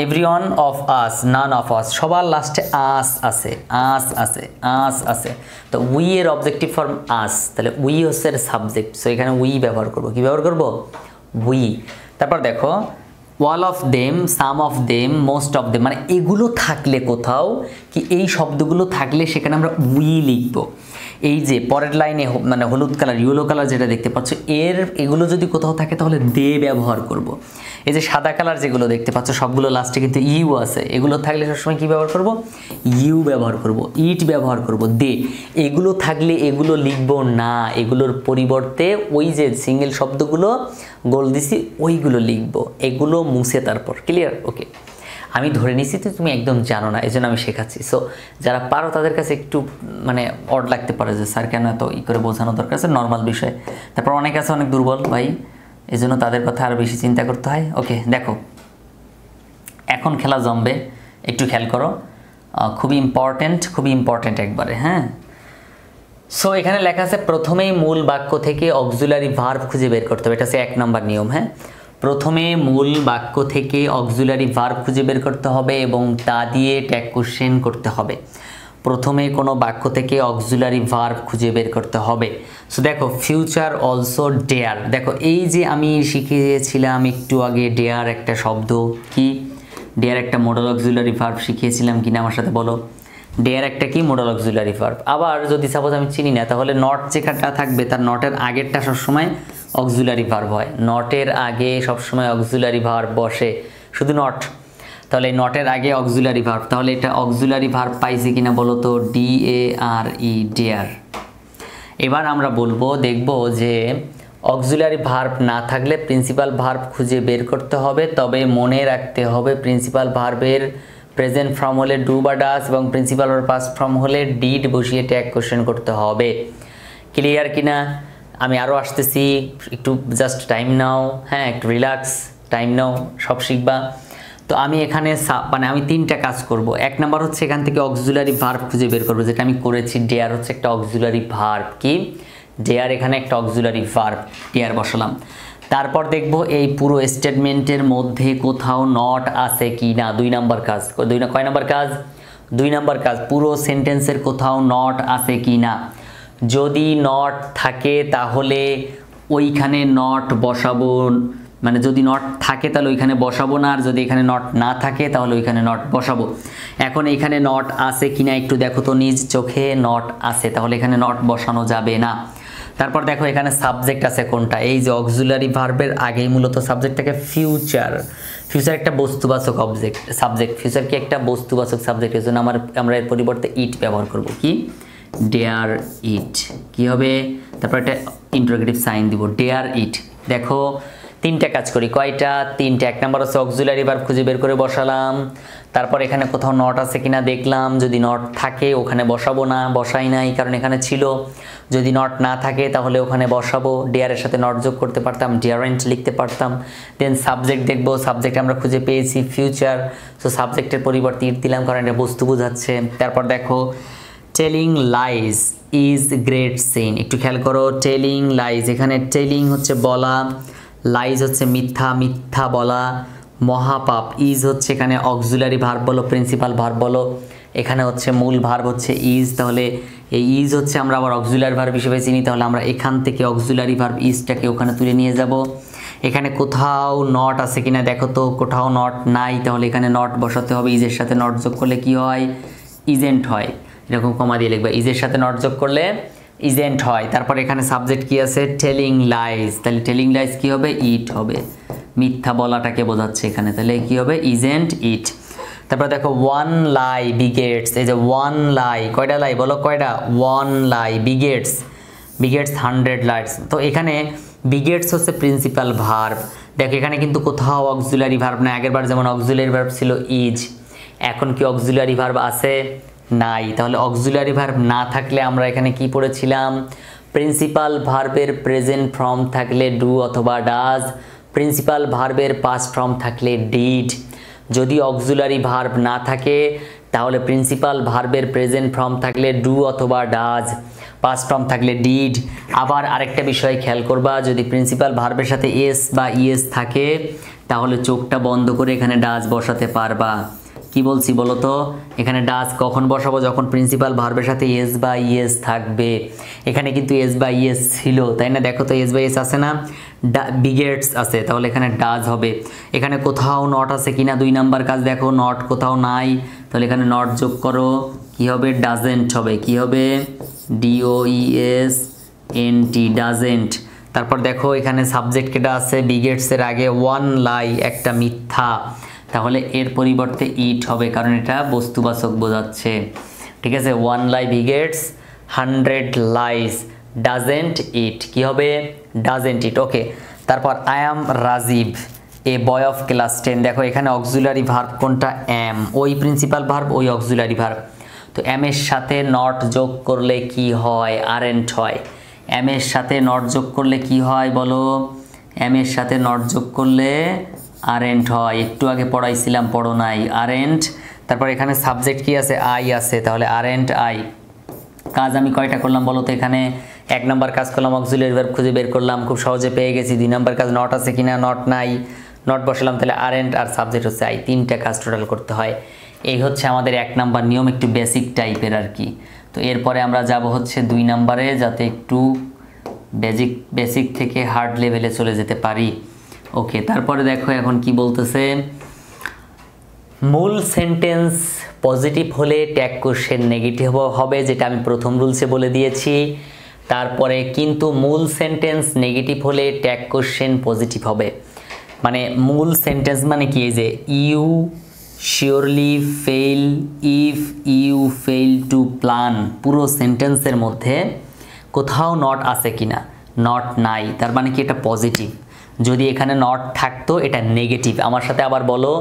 everyone of us, none of us, সবার লাস্টে us আছে। তো we এর অবজেক্টিভ ফর্ম us, তাহলে we হচ্ছে সাবজেক্ট, সো এখানে we ব্যবহার করব। কি ব্যবহার করব? we। তারপর দেখো all of them, some of them, most of them, মানে এগুলো থাকলে কোথাও কি এই শব্দগুলো থাকলে সেখানে আমরা we লিখব। এই যে পরের লাইনে মানে হলুদ কালার, ইয়েলো কালার যেটা দেখতে পাচ্ছ, এগুলো যদি কোথাও থাকে তাহলে দে ব্যবহার করব। এই যে সাদা কালার যেগুলো দেখতে পাচ্ছ সবগুলো লাস্টে কিন্তু ইউ আছে, এগুলো থাকলে সবসময় কি ব্যবহার করব? ইউ ব্যবহার করব, ইট ব্যবহার করব, দে। এগুলো থাকলে এগুলো লিখব না, এগুলোর পরিবর্তে ওই যে সিঙ্গেল শব্দগুলো গোল দিছি ওইগুলো লিখব, এগুলো মুছে তারপর। ক্লিয়ার? ওকে, আমি ধরে নিছি তো তুমি একদম জানো না, এই জন্য আমি শেখাচ্ছি। সো যারা পারো তাদের কাছে একটু মানে অড লাগতে পারে যে স্যার কেন এত করে বোঝানো দরকার, আছে নর্মাল বিষয়। তারপর অনেক আছে অনেক দুর্বল ভাই, এই জন্য তাদের কথা আরও বেশি চিন্তা করতে হয়। ওকে, দেখো এখন খেলা জমবে, একটু খেয়াল করো, খুবই ইম্পর্টেন্ট একবারে। হ্যাঁ, সো এখানে লেখা আছে প্রথমেই মূল বাক্য থেকে অক্সিলারি ভার্ব খুঁজে বের করতে হবে, এটা হচ্ছে 1 নম্বর নিয়ম। হ্যাঁ, প্রথমে মূল বাক্য থেকে অক্সিলারি ভার্ব খুঁজে বের করতে হবে এবং তা দিয়ে ট্যাগ কোশ্চেন করতে হবে। প্রথমে কোনো বাক্য থেকে অক্সিলারি ভার্ব খুঁজে বের করতে হবে। সো দেখো ফিউচার অলসো ডেয়ার, দেখো এই যে আমি শিখিয়েছিলাম একটু আগে ডেয়ার একটা শব্দ, কি ডেয়ার একটা মডেল অক্সিলারি ভার্ব শিখিয়েছিলাম কিনা আমার সাথে বলো। ডেয়ার একটা কি মডেল অক্সিলারি ভার্ব। আবার যদি সাপোজ আমি চিনি না, তাহলে নট যেখানটা থাকবে তার নটের আগেরটা সবসময় অক্সিলারি ভার্ব হয়, নটের আগে সবসময় অক্সিলারি ভার্ব বসে, শুধু নট। তাহলে নটের আগে অক্সিলারি ভার্ব, তাহলে এটা অক্সিলারি ভার্ব পাইছে কিনা বলো তো, DARE ডেয়ার। এবার আমরা বলবো, দেখব যে অক্সিলারি ভার্ব না থাকলে প্রিন্সিপাল ভার্ব খুঁজে বের করতে হবে। তবে মনে রাখতে হবে প্রিন্সিপাল ভার্বের প্রেজেন্ট ফর্ম হলে ডু বা ডাজ এবং প্রিন্সিপাল ভার্ব পাস্ট ফর্ম হলে ডিড বসিয়ে ট্যাগ কোশ্চেন করতে হবে। ক্লিয়ার কিনা? আমি আরও আসতেছি, একটু জাস্ট টাইম নাও, হ্যাঁ একটু রিল্যাক্স, টাইম নাও, সব শিখবা। তো আমি এখানে মানে আমি 3টা কাজ করব। 1 নাম্বার হচ্ছে এখান থেকে অক্সিলারি ভার্ব খুঁজে বের করবো, যেটা আমি করেছি। ডেয়ার হচ্ছে একটা অক্সিলারি ভার্ব, কি ডেয়ার এখানে একটা অক্সিলারি ভার্ব, ডেয়ার বসালাম। তারপর দেখব এই পুরো স্টেটমেন্টের মধ্যে কোথাও নট আছে কি না। 2 নাম্বার কাজ, কয় নাম্বার কাজ? 2 নাম্বার কাজ, পুরো সেন্টেন্সের কোথাও নট আছে কি না। যদি নট থাকে তাহলে ওইখানে নট বসাবো, মানে যদি নট থাকে তাহলে ওইখানে বসাবো না, আর যদি এখানে নট না থাকে তাহলে ওইখানে নট বসাবো। এখন এখানে নট আছে কিনা একটু দেখো তো নিজ চোখে, নট আছে, তাহলে এখানে নট বসানো যাবে না। তারপর দেখো এখানে সাবজেক্ট আছে কোনটা, এই যে অক্সিলারি ভার্বের আগেই মূলত সাবজেক্ট থাকে ফিউচার। ফিউচার একটা বস্তুবাচক সাবজেক্ট, ফিউচার কি একটা বস্তুবাচক সাবজেক্ট, এর জন্য আমরা এর পরিবর্তে ইট ব্যবহার করব, কি ডেয়ার ইট, কি হবে? তারপর একটা ইন্টারোগেটিভ সাইন দিব, ডেয়ার ইট। দেখো 3টা কাজ করি, কয়টা? 3টা। 1 নাম্বার হচ্ছে অক্সিলারি ভার্ব খুঁজে বের করে বসালাম। তারপর এখানে কোথাও নট আছে কিনা দেখলাম, যদি নট থাকে ওখানে বসাবো না, বসাই নাই কারণ এখানে ছিল। যদি নট না থাকে তাহলে ওখানে বসাবো, ডেয়ারের সাথে নট যোগ করতে পারতাম, ডিয়ারেন্ট লিখতে পারতাম। দেন সাবজেক্ট দেখবো, সাবজেক্ট আমরা খুঁজে পেয়েছি ফিউচার, সো সাবজেক্টের পরিবর্তে ইট দিলাম কারণ এটা বস্তু বোঝাচ্ছে। তারপর দেখো telling lies is great sin, একটু খেয়াল করো, টেলিং লাইজ, এখানে টেলিং হচ্ছে বলা, লাইজ হচ্ছে মিথ্যা, মিথ্যা বলা, মহাপাপ। ইজ হচ্ছে এখানে অক্সিলারি ভার্ব বলো, প্রিন্সিপাল ভার্ব বলো, এখানে হচ্ছে মূল ভার্ব হচ্ছে ইজ, তাহলে এই ইজ হচ্ছে আমরা আবার অক্সিলারি ভার্ব হিসেবে চিনি, তাহলে আমরা এখান থেকে অক্সিলারি ভার্ব ইজটাকে ওখানে তুলে নিয়ে যাব। এখানে কোথাও নট আছে কিনা দেখো তো, কোথাও নট নাই, তাহলে এখানে নট বসাতে হবে। ইজের সাথে নট যোগ করলে কি হয়? ইজেন্ট হয়, এরকম কমা দিয়ে লিখবা, ইজের সাথে নট যোগ করলে ইজেন্ট হয়। তারপর এখানে সাবজেক্ট কি আছে? টেলিং লাইজ, তাহলে টেলিং লাইজ কি হবে? ইট হবে, মিথ্যা বলাটাকে বোঝাচ্ছে এখানে, তাহলে কি হবে? ইজেন্ট ইট। তারপর দেখো ওয়ান লাই বিগেটস, এই যে ওয়ান লাই, কয়টা লাই বলো, কয়টা? One lie, begets 100 lines. তো এখানে বিগেটস হচ্ছে প্রিন্সিপাল ভার্ব। দেখো এখানে কিন্তু কোথাও অক্সিলারি ভার্ব না, আগেরবার যেমন অক্সিলারি ভার্ব ছিল ইজ, এখন কি অক্সিলারি ভার্ব আছে? নাই। তাহলে অক্সিলারি ভার্ব না থাকলে আমরা এখানে কি পড়েছিলাম? প্রিন্সিপাল ভার্বের প্রেজেন্ট ফর্ম থাকলে ডু অথবা ডাজ, প্রিন্সিপাল ভার্বের পাস্ট ফর্ম থাকলে ডিড। যদি অক্সিলারি ভার্ব না থাকে তাহলে প্রিন্সিপাল ভার্বের প্রেজেন্ট ফর্ম থাকলে ডু অথবা ডাজ, পাস্ট ফর্ম থাকলে ডিড। আবার আরেকটা বিষয় খেয়াল করবা, যদি প্রিন্সিপাল ভার্বের সাথে এস বা ইএস থাকে তাহলে চোখটা বন্ধ করে এখানে ডাজ বসাতে পারবা। কি বলছি বলো তো? এখানে ডাজ কখন বসাবো? যখন প্রিন্সিপাল ভার্বের সাথে এস বা ইএস থাকবে। এখানে কিন্তু এস বা ইএস ছিল, তাই না? দেখো তো এস বা ইএস আছে না, বিগেটস আছে, তাহলে এখানে ডাজ হবে। এখানে কোথাও নট আছে কিনা 2 নাম্বার কাজ, দেখো নট কোথাও নাই, তাহলে এখানে নট যোগ করো, কি হবে? ডাজেন্ট হবে, কি হবে? DOESNT, doesn't. তারপর দেখো এখানে সাবজেক্ট কেটা আছে, বিগেটসের আগে ওয়ান লাই, একটা মিথ্যা, তাহলে এর পরিবর্তে ইট হবে কারণ এটা বস্তুবাচক বোঝাচ্ছে। ঠিক আছে, one lie begets 100 lies, doesn't it, কি হবে? Doesn't it. ওকে, তারপর I am Rajib a boy of class 10। দেখো এখানে অক্সিলারি ভার্ব কোনটা? অ্যাম, ওই প্রিন্সিপাল ভার্ব, ওই অক্সিলারি ভার্ব। তো এম এর সাথে নট যোগ করলে কি হয়? আরেন্ট হয়। এম এর সাথে নট যোগ করলে কি হয় বলো? এম এর সাথে নট যোগ করলে আরেন্ট হয়, একটু আগে পড়াইছিলাম, পড়ো নাই, আরেন্ট। তারপর এখানে সাবজেক্ট কি আছে? আই আছে, তাহলে আরেন্ট আই। কাজ আমি কয়টা করলাম বলো তো? এখানে এক নাম্বার কাজ করলাম, অক্সিলিয়ারি ভার্ব খুঁজে বের করলাম, খুব সহজে পেয়ে গেছি। 2 নাম্বার কাজ নট আছে কিনা, নট নাই, নট বসালাম, তাহলে আরেন্ট আর সাবজেক্ট হচ্ছে আই, 3টা কাজ টোটাল করতে হয়। এই হচ্ছে আমাদের 1 নাম্বার নিয়ম, একটু বেসিক টাইপের আর কি। তো এরপরে আমরা যাব হচ্ছে 2 নাম্বারে, যাতে একটু বেসিক থেকে হার্ড লেভেলে চলে যেতে পারি। ওকে, তারপরে দেখো এখন কি বলতেছে, মূল সেন্টেন্স পজিটিভ হলে ট্যাগ কোশ্চেন নেগেটিভ হবে, যেটা আমি প্রথম রুলসে বলে দিয়েছি। তারপরে কিন্তু মূল সেন্টেন্স নেগেটিভ হলে ট্যাগ কোশ্চেন পজিটিভ হবে। মানে মূল সেন্টেন্স মানে কি, এই যে you surely fail if you fail to plan, পুরো সেন্টেন্সের মধ্যে কোথাও নট আছে কিনা, নট নাই, তার মানে কি এটা পজিটিভ। যদি এখানে নট থাকতো এটা নেগেটিভ। আমার সাথে আবার বলো,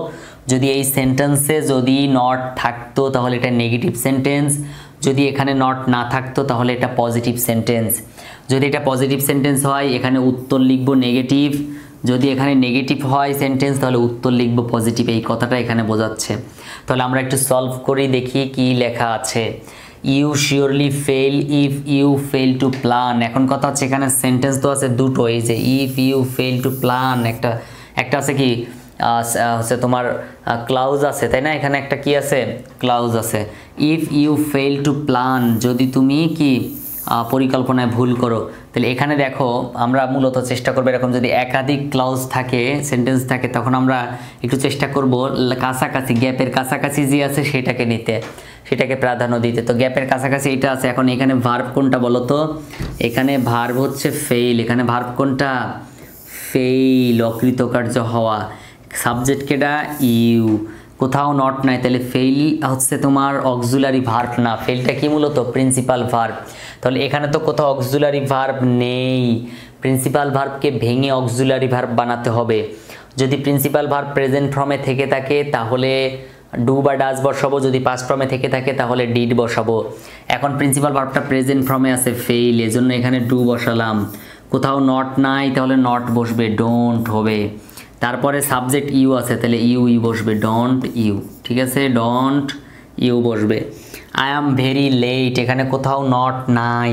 যদি এই সেন্টেন্সে যদি নট থাকতো তাহলে এটা নেগেটিভ সেন্টেন্স, যদি এখানে নট না থাকতো তাহলে এটা পজিটিভ সেন্টেন্স। যদি এটা পজিটিভ সেন্টেন্স হয় এখানে উত্তর লিখবো নেগেটিভ, যদি এখানে নেগেটিভ হয় সেন্টেন্স তাহলে উত্তর লিখবো পজিটিভ। এই কথাটা এখানে বোঝাচ্ছে। তাহলে আমরা একটু সলভ করি, দেখি কি লেখা আছে। You surely fail if you fail to plan. এখন কথা হচ্ছে এখানে সেন্টেন্স তো আছে দুটো, এই যে if you fail to plan, একটা আছে কি হচ্ছে তোমার ক্লাউজ আছে, তাই না? এখানে একটা কি আছে, ক্লাউজ আছে। If you fail to plan, যদি তুমি কি পরিকল্পনায় ভুল করো, তাহলে এখানে দেখো আমরা মূলত চেষ্টা করবো এরকম যদি একাধিক ক্লাউজ থাকে, সেন্টেন্স থাকে, তখন আমরা একটু চেষ্টা করব কাছাকাছি, গ্যাপের কাছাকাছি যে আছে সেটাকে নিতে, সেটাকে প্রাধান্য দিতে। তো গ্যাপের কাছাকাছি এটা আছে। এখন এখানে ভার্ব কোনটা বলো তো? এখানে ভার্ব হচ্ছে ফেইল। এখানে ভার্ব কোনটা? ফেইল, অকৃতকার্য হওয়া। সাবজেক্ট কেডা? ইউ। কোথাও নট নাই, তাহলে ফেইল হচ্ছে তোমার অক্সিলারি ভার্ব না, ফেইলটা কি মূলত প্রিন্সিপাল ভার্ব। তাহলে এখানে তো কোথাও অক্সিলারি ভার্ব নেই, প্রিন্সিপাল ভার্বকে ভেঙে অক্সিলারি ভার্ব বানাতে হবে। যদি প্রিন্সিপাল ভার্ব প্রেজেন্ট ফর্মে থেকে থাকে তাহলে ডু বা ডাজ বসাবো, যদি পাস্ট ফর্মে থেকে থাকে তাহলে ডিড বসাবো। এখন প্রিন্সিপাল ভার্বটা প্রেজেন্ট ফর্মে আছে ফেইল, এজন্য এখানে ডু বসালাম। কোথাও নট নাই তাহলে নট বসবে, ডোন্ট হবে। তারপরে সাবজেক্ট ইউ আছে, তাহলে ইউ বসবে, ডোন্ট ইউ, ঠিক আছে, ডোন্ট ইউ বসবে। আই অ্যাম ভেরি লেট, এখানে কোথাও নট নাই,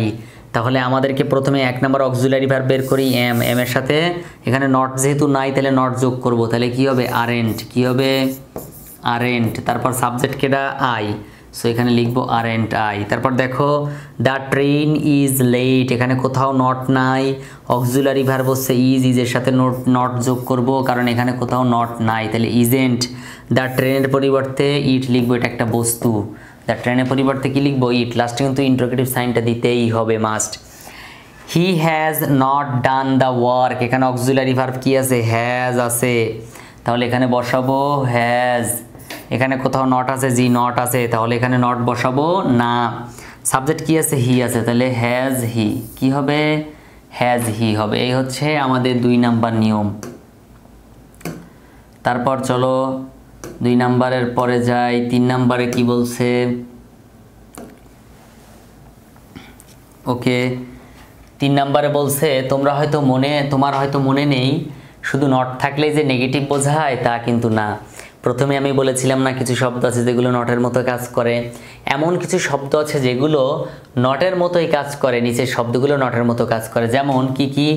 তাহলে আমাদেরকে প্রথমে 1 নম্বর অক্সিলারি ভার্ব বের করি এম, এর সাথে এখানে নট যেহেতু নাই তাহলে নট যোগ করব, তাহলে কি হবে? আরেন্ট। কি হবে? আরেন্ট। তারপর সাবজেক্ট কেডা? আই, সো এখানে লিখবো আরেন্ট আই। তারপর দেখো দ্য ট্রেন ইজ লেট, এখানে কোথাও নট নাই, অক্সিলারি ভার্ব হচ্ছে ইজের সাথে নট যোগ করব, কারণ এখানে কোথাও নট নাই, তাহলে ইজেন্ট। দ্য ট্রেনের পরিবর্তে ইট লিখবো, এটা একটা বস্তু। দ্য ট্রেনের পরিবর্তে কি লিখবো? ইট। লাস্টে কিন্তু ইন্টারোগেটিভ সাইনটা দিতেই হবে, must. He has not done the work, এখানে অক্সিলারি ভার্ব কি আছে? হ্যাজ আছে, তাহলে এখানে বসাবো হ্যাজ। এখানে কোথাও নট আছে? জি নট আছে, তাহলে এখানে নট বসাবো না। সাবজেক্ট কি আছে? হি আছে, তাহলে হ্যাজ হি। কি হবে? হ্যাজ হি হবে। এই হচ্ছে আমাদের 2 নাম্বার নিয়ম। তারপর চলো 2 নাম্বারের পরে যাই। 3 নাম্বারে কি বলছে? ওকে, 3 নাম্বারে বলছে তোমার হয়তো মনে নেই, শুধু নট থাকলেই যে নেগেটিভ বোঝায় তা কিন্তু না। প্রথমে আমি বলেছিলাম না কিছু শব্দ আছে যেগুলো নটের মতো কাজ করে, এমন কিছু শব্দ আছে যেগুলো নটের মতোই কাজ করে, নিচের শব্দগুলো নটের মতো কাজ করে। যেমন কি কি?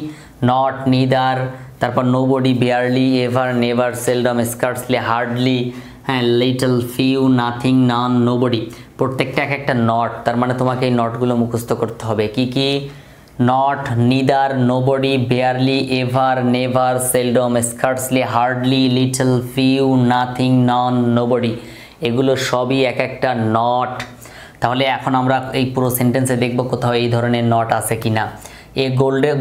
নট, নিদার, তারপর nobody, barely, ever, never, seldom, scarcely, hardly, হ্যাঁ, little, few, nothing, none, nobody, প্রত্যেকটা এক একটা নট। তার মানে তোমাকে এই নটগুলো মুখস্থ করতে হবে। কি কি? Not, neither, nobody, barely, ever, never, seldom, scarcely, hardly, little, few, nothing, none, nobody, এগুলো সবই এক একটা নট। তাহলে এখন আমরা এই পুরো সেন্টেন্সে দেখব কোথাও এই ধরনের নট আছে কিনা। এ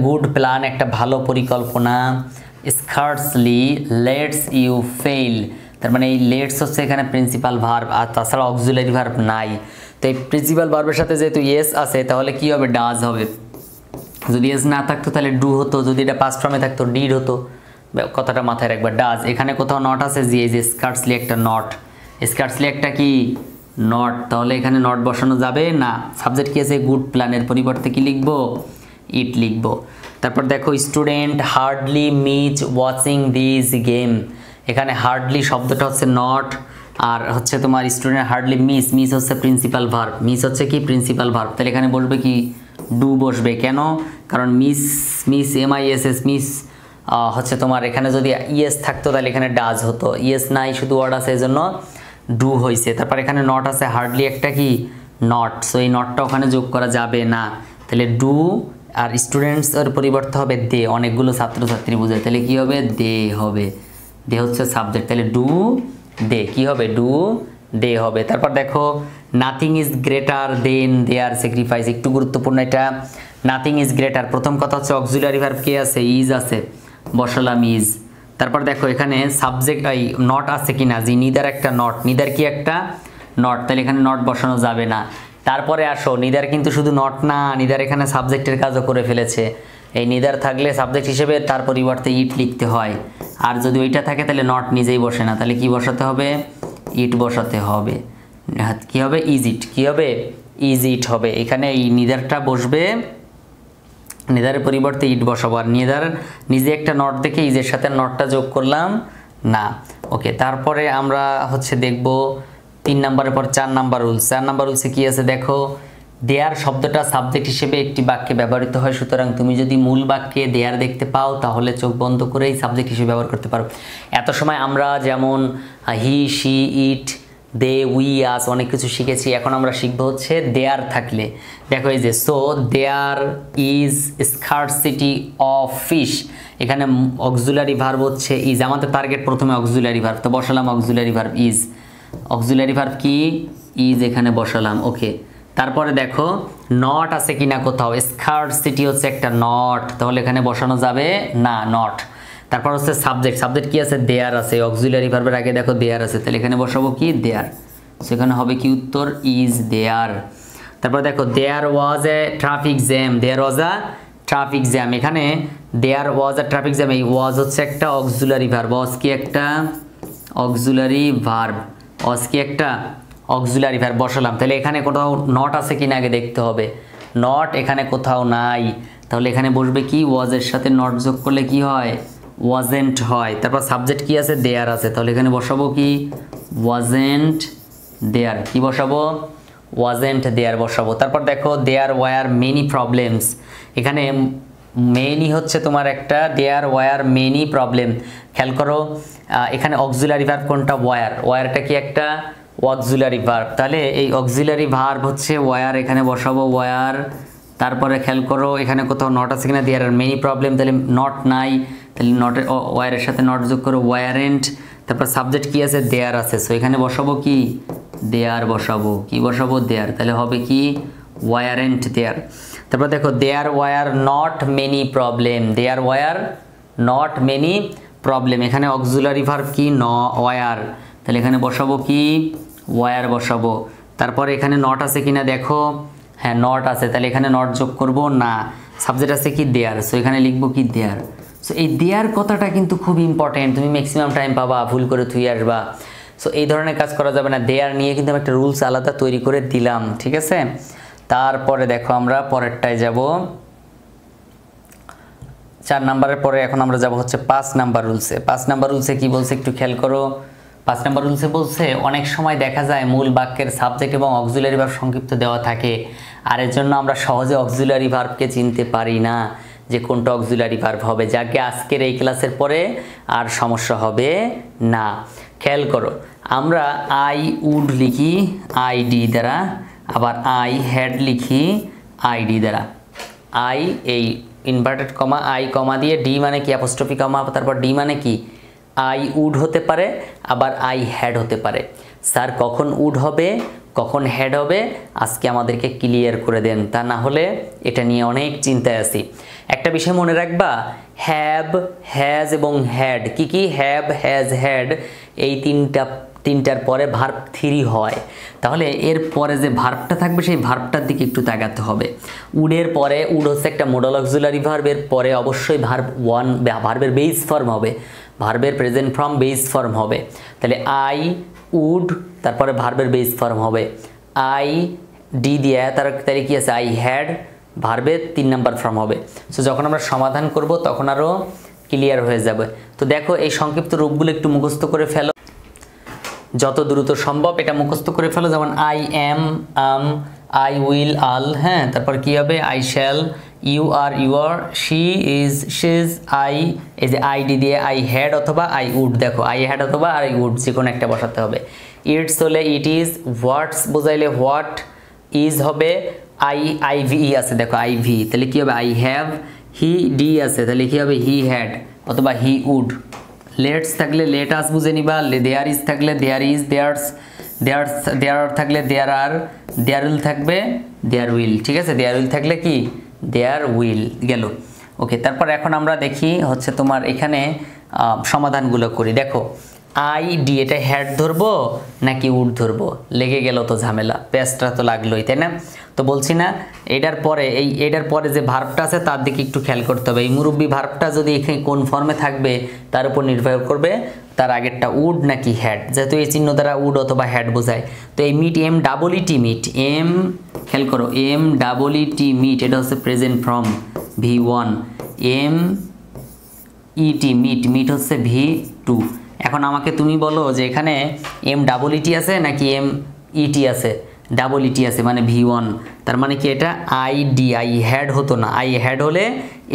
গুড প্ল্যান, একটা ভালো পরিকল্পনা। স্কার্টসলি লেটস ইউ ফেইল, তার মানে এই লেটস হচ্ছে এখানে প্রিন্সিপাল ভার্ব, আর তাছাড়া অক্সিলারি ভার্ব নাই। তো এই প্রিন্সিপাল ভার্বের সাথে যেহেতু ইয়েস আছে তাহলে কি হবে? ডাজ হবে। যদি এস না থাকতো তাহলে ডু হতো, যদি এটা পাস্ট ফর্মে থাকতো ডিড হতো। কথাটা মাথায় রাখবা। ডাজ, এখানে কোথাও নট আছে? জি, এই যে স্কার্টসলি একটা নট, স্কার্টসলি একটা কি নট, তাহলে এখানে নট বসানো যাবে না। সাবজেক্ট কি আছে? গুড প্ল্যানের পরিবর্তে কি লিখবো? ইট লিখবো। তারপর দেখো student hardly miss watching this game, এখানে হার্ডলি শব্দটা হচ্ছে নট, আর হচ্ছে তোমার স্টুডেন্ট হার্ডলি মিস হচ্ছে প্রিন্সিপাল ভার্ব, মিস হচ্ছে কি প্রিন্সিপাল ভার্ব, তাহলে এখানে বলবে কি ডু বসবে। কেন? কারণ মিস মিস MISS মিস হচ্ছে তোমার এখানে যদি ইএস থাকতো তাহলে এখানে ডাজ হতো, ইএস নাই শুধু ওয়ার্ড আছে এই জন্য ডু হয়েছে। তারপর এখানে নট আছে, হার্ডলি একটা কি নট, সো এই নটটা ওখানে যোগ করা যাবে না। তাহলে ডু আর স্টুডেন্টস এর পরিবর্তে হবে দে, অনেকগুলো ছাত্রছাত্রী বোঝায়, তাহলে কি হবে দে হবে, দে হচ্ছে সাবজেক্ট, তাহলে ডু দে কি হবে ডু দে হবে। তারপর দেখো nothing is greater than their sacrifice, একটু গুরুত্বপূর্ণ এটা। নাথিং ইজ গ্রেটার, প্রথম কথা হচ্ছে অক্সিলারি ভার্ব কে আছে, ইজ আছে, বসালাম ইজ। তারপর দেখো এখানে সাবজেক্ট এই নট আছে কিনা, জি নিদার একটা নট, নিদার কি একটা নট, তাহলে এখানে নট বসানো যাবে না। তারপরে আসো নিদার কিন্তু শুধু নট না, নিদার এখানে সাবজেক্টের কাজও করে ফেলেছে। এই নিদার থাকলে সাবজেক্ট হিসেবে তার পরিবর্তে ইট লিখতে হয়, আর যদি ওইটা থাকে তাহলে নট নিজেই বসে না, তাহলে কি বসাতে হবে ইট বসাতে হবে। কি হবে ইজ ইট, কি হবে ইজ ইট হবে। এখানে এই নিদারটা বসবে, নিদারের পরিবর্তে ইট বসাবো, আর নিদার নিজে একটা নট দেখে ইজের সাথে নটটা যোগ করলাম না। ওকে, তারপরে আমরা হচ্ছে দেখব 3 নম্বরের পর 4 নম্বর রুলস। 4 নম্বর রুলসে কি আছে দেখো, দেয়ার শব্দটা সাবজেক্ট হিসেবে একটি বাক্যে ব্যবহৃত হয়, সুতরাং তুমি যদি মূল বাক্যে দেয়ার দেখতে পাও তাহলে চোখ বন্ধ করেই সাবজেক্ট হিসেবে ব্যবহার করতে পারো। এত সময় আমরা যেমন he she it they we আস অনেক কিছু শিখেছি, এখন আমরা শিখবো হচ্ছে দেয়ার থাকলে। দেখো এই যে so there is scarcity of fish, এখানে অক্সিলারি ভার্ব হচ্ছে ইজ, আমাদের টার্গেট প্রথমে অক্সিলারি ভার্ব, তো বসালাম auxiliary verb is, auxiliary verb কি ইজ এখানে বসালাম। ওকে, তারপরে দেখো নট আছে কিনা কোথাও, স্কার্সিটি হচ্ছে একটা নট, তাহলে এখানে বসানো যাবে না নট। তারপর হচ্ছে সাবজেক্ট, সাবজেক্ট কি আছে দেয়ার আছে, অক্সিলারি ভার্বের আগে দেখো দেয়ার আছে, তাহলে এখানে বসাবো কি দেয়ার, সেখানে হবে কি উত্তর ইজ দেয়ার। তারপর দেখো there was a traffic jam, there was a traffic jam, এখানে there was a traffic jam, এই ওয়াজ হচ্ছে একটা অক্সিলারি ভার্ব, ওয়াজ কি একটা অক্সিলারি ভার্ব, ওয়াজ কি একটা অক্সিলারি ভার্ব বসালাম। তাহলে এখানে কোথাও নট আছে কিনা আগে দেখতে হবে, নট এখানে কোথাও নাই, তাহলে এখানে বসবে কি ওয়াজের সাথে নট যোগ করলে কি হয় ওয়াজেন্ট হয়। তারপর সাবজেক্ট কি আছে দেয়ার আছে, তাহলে এখানে বসাবো কি ওয়াজেন্ট দেয়ার, কি বসাবো ওয়াজেন্ট দেয়ার বসাবো। তারপর দেখো দেয়ার ওয়ার মেনি প্রবলেমস, এখানে মেনি হচ্ছে তোমার একটা, দেয়ার ওয়ার মেনি প্রবলেম, খেয়াল করো এখানে অক্সিলারি ভার্ব কোনটা ওয়ার, ওয়ারটা কি একটা অক্সিলারি ভার্ব, তাহলে এই অক্সিলারি ভার্ব হচ্ছে ওয়ার, এখানে বসাবো ওয়ার। তারপরে খেয়াল করো এখানে কোথাও নট আছে কিনা, দেয়ার আর মেনি প্রবলেম, তাহলে নট নাই, তাহলে নটের ওয়ারের সাথে নট যোগ করো ওয়ারেন্ট। তারপর সাবজেক্ট কি আছে দেয়ার আছে, সো এখানে বসাবো কি দেয়ার বসাবো, কি বসাবো দেয়ার, তাহলে হবে কি ওয়ারেন্ট দেয়ার। তারপর দেখো there were not many problem, there were not many problem, এখানে অক্সিলারি ভার্ব কি ওয়ার, তাহলে এখানে বসাবো কি ওয়ার বসাবো। তারপরে এখানে নট আছে কিনা দেখো, হ্যাঁ নট আছে, তাহলে এখানে নট যোগ করব না, সাবজেক্ট আছে কি দেয়ার, সো এখানে লিখবো কি দেয়ার। সো এই দেয়ার কথাটা কিন্তু খুব ইম্পর্টেন্ট, তুমি ম্যাক্সিমাম টাইম পাবা, ভুল করে থুয়ে আসবা, সো এই ধরনের কাজ করা যাবে না। দেয়ার নিয়ে কিন্তু আমি একটা রুলস আলাদা তৈরি করে দিলাম, ঠিক আছে। তারপরে দেখো আমরা পরেরটায় যাব, 4 নম্বরের পরে এখন আমরা যাব হচ্ছে 5 নাম্বার রুলসে। 5 নাম্বার রুলসে কি বলছে একটু খেয়াল করো। 5 নাম্বার রুলসে বলছে অনেক সময় দেখা যায় মূল বাক্যের সাবজেক্ট এবং অক্সিলারি ভার্ব সংক্ষিপ্ত দেওয়া থাকে, আর এর জন্য আমরা সহজে অক্সিলারি ভার্বকে চিনতে পারি না যে কোনটা অক্সিলারি ভার্ব হবে, যাকে আজকের এই ক্লাসের পরে আর সমস্যা হবে না। খেয়াল করো আমরা আই উড লিখি আইডি দ্বারা, আবার আই হ্যাড লিখি আইডি দ্বারা। আই এই ইনভার্টেড কমা আই কমা দিয়ে ডি মানে কি অ্যাপোস্ট্রফি কমা, তারপর ডি মানে কি আই উড হতে পারে, আবার আই হ্যাড হতে পারে। স্যার কখন উড হবে কখন হ্যাড হবে আজকে আমাদেরকে ক্লিয়ার করে দেন, তা না হলে এটা নিয়ে অনেক চিন্তায় আছি। একটা বিষয় মনে রাখবা, হ্যাভ হ্যাজ এবং হ্যাড কি কি, হ্যাভ হ্যাজ হ্যাড এই তিনটার পরে ভার্ব 3 হয়, তাহলে এর পরে যে ভার্বটা থাকবে সেই ভার্বটার দিকে একটু তাকাতে হবে। উডের পরে উড হচ্ছে একটা মডাল অক্সিলারি ভার্ব, এর পরে অবশ্যই ভার্ব 1 ভার্বের বেস ফর্ম হবে, ভার্বের প্রেজেন্ট ফর্ম বেস ফর্ম হবে। তাহলে আই উড তারপরে ভার্বের বেস ফর্ম হবে, আই ডি দিয়ে তাহলে কি আছে আই হ্যাড ভার্বের 3 নাম্বার ফর্ম হবে। সো যখন আমরা সমাধান করব তখন আরও ক্লিয়ার হয়ে যাবে। তো দেখো এই সংক্ষিপ্ত রূপগুলো একটু মুখস্থ করে ফেলো, যত দ্রুত সম্ভব এটা মুখস্থ করে ফেলো। যেমন I am, I will all, হ্যাঁ, তারপর কি হবে I shall, you are your, she is she's, I এই যে আইডি দিয়ে আই হ্যাড অথবা আই উড, দেখো আই হ্যাড অথবা আই উড যে কোনো একটা বসাতে হবে। ইটস হলে ইট ইজ, হোয়াটস বোঝাইলে হোয়াট, ইজ হবে আই ভি আছে, দেখো আই ভি, তাহলে কি হবে আই হ্যাভ, হি ডি আছে তাহলে কি হবে হি হ্যাড অথবা হি উড। লেটস থাকলে লেট আস বুঝে নিবা, দেয়ার ইজ থাকলে দেয়ার ইজ, দেয়ার থাকলে দেয়ার আর, দেয়ার উইল থাকবে দেয়ার উইল, ঠিক আছে, দেয়ার উইল থাকলে কি দেয়ার উইল গেল। ওকে, তারপর এখন আমরা দেখি হচ্ছে তোমার এখানে সমাধানগুলো করি। দেখো আই ডি এটা হ্যাড ধরবো নাকি উড ধরবো, লেগে গেল তো ঝামেলা, পেঁচটা তো লাগলোই, তাই না? তো বলছি না এটার পরে যে ভার্বটা আছে তার দিকে একটু খেয়াল করতে হবে। এই মুরব্বি ভার্বটা যদি এখানে কোন ফর্মে থাকবে তার উপর নির্ভর করবে তার আগেরটা উড নাকি হ্যাড, যেহেতু এই চিহ্ন দ্বারা উড অথবা হ্যাড বোঝায়। তো এই meet, M double E T meet, M খেয়াল করো M double E T meet এটা হচ্ছে present form V1, M E T meet, meet হচ্ছে V2। এখন আমাকে তুমি বলো যে এখানে এম ডাবল ইটি আছে নাকি এম ইটি আছে, ডাবল ইটি আছে মানে V1, তার মানে কি এটা আই ডি, আই হ্যাড হতো না, আই হ্যাড হলে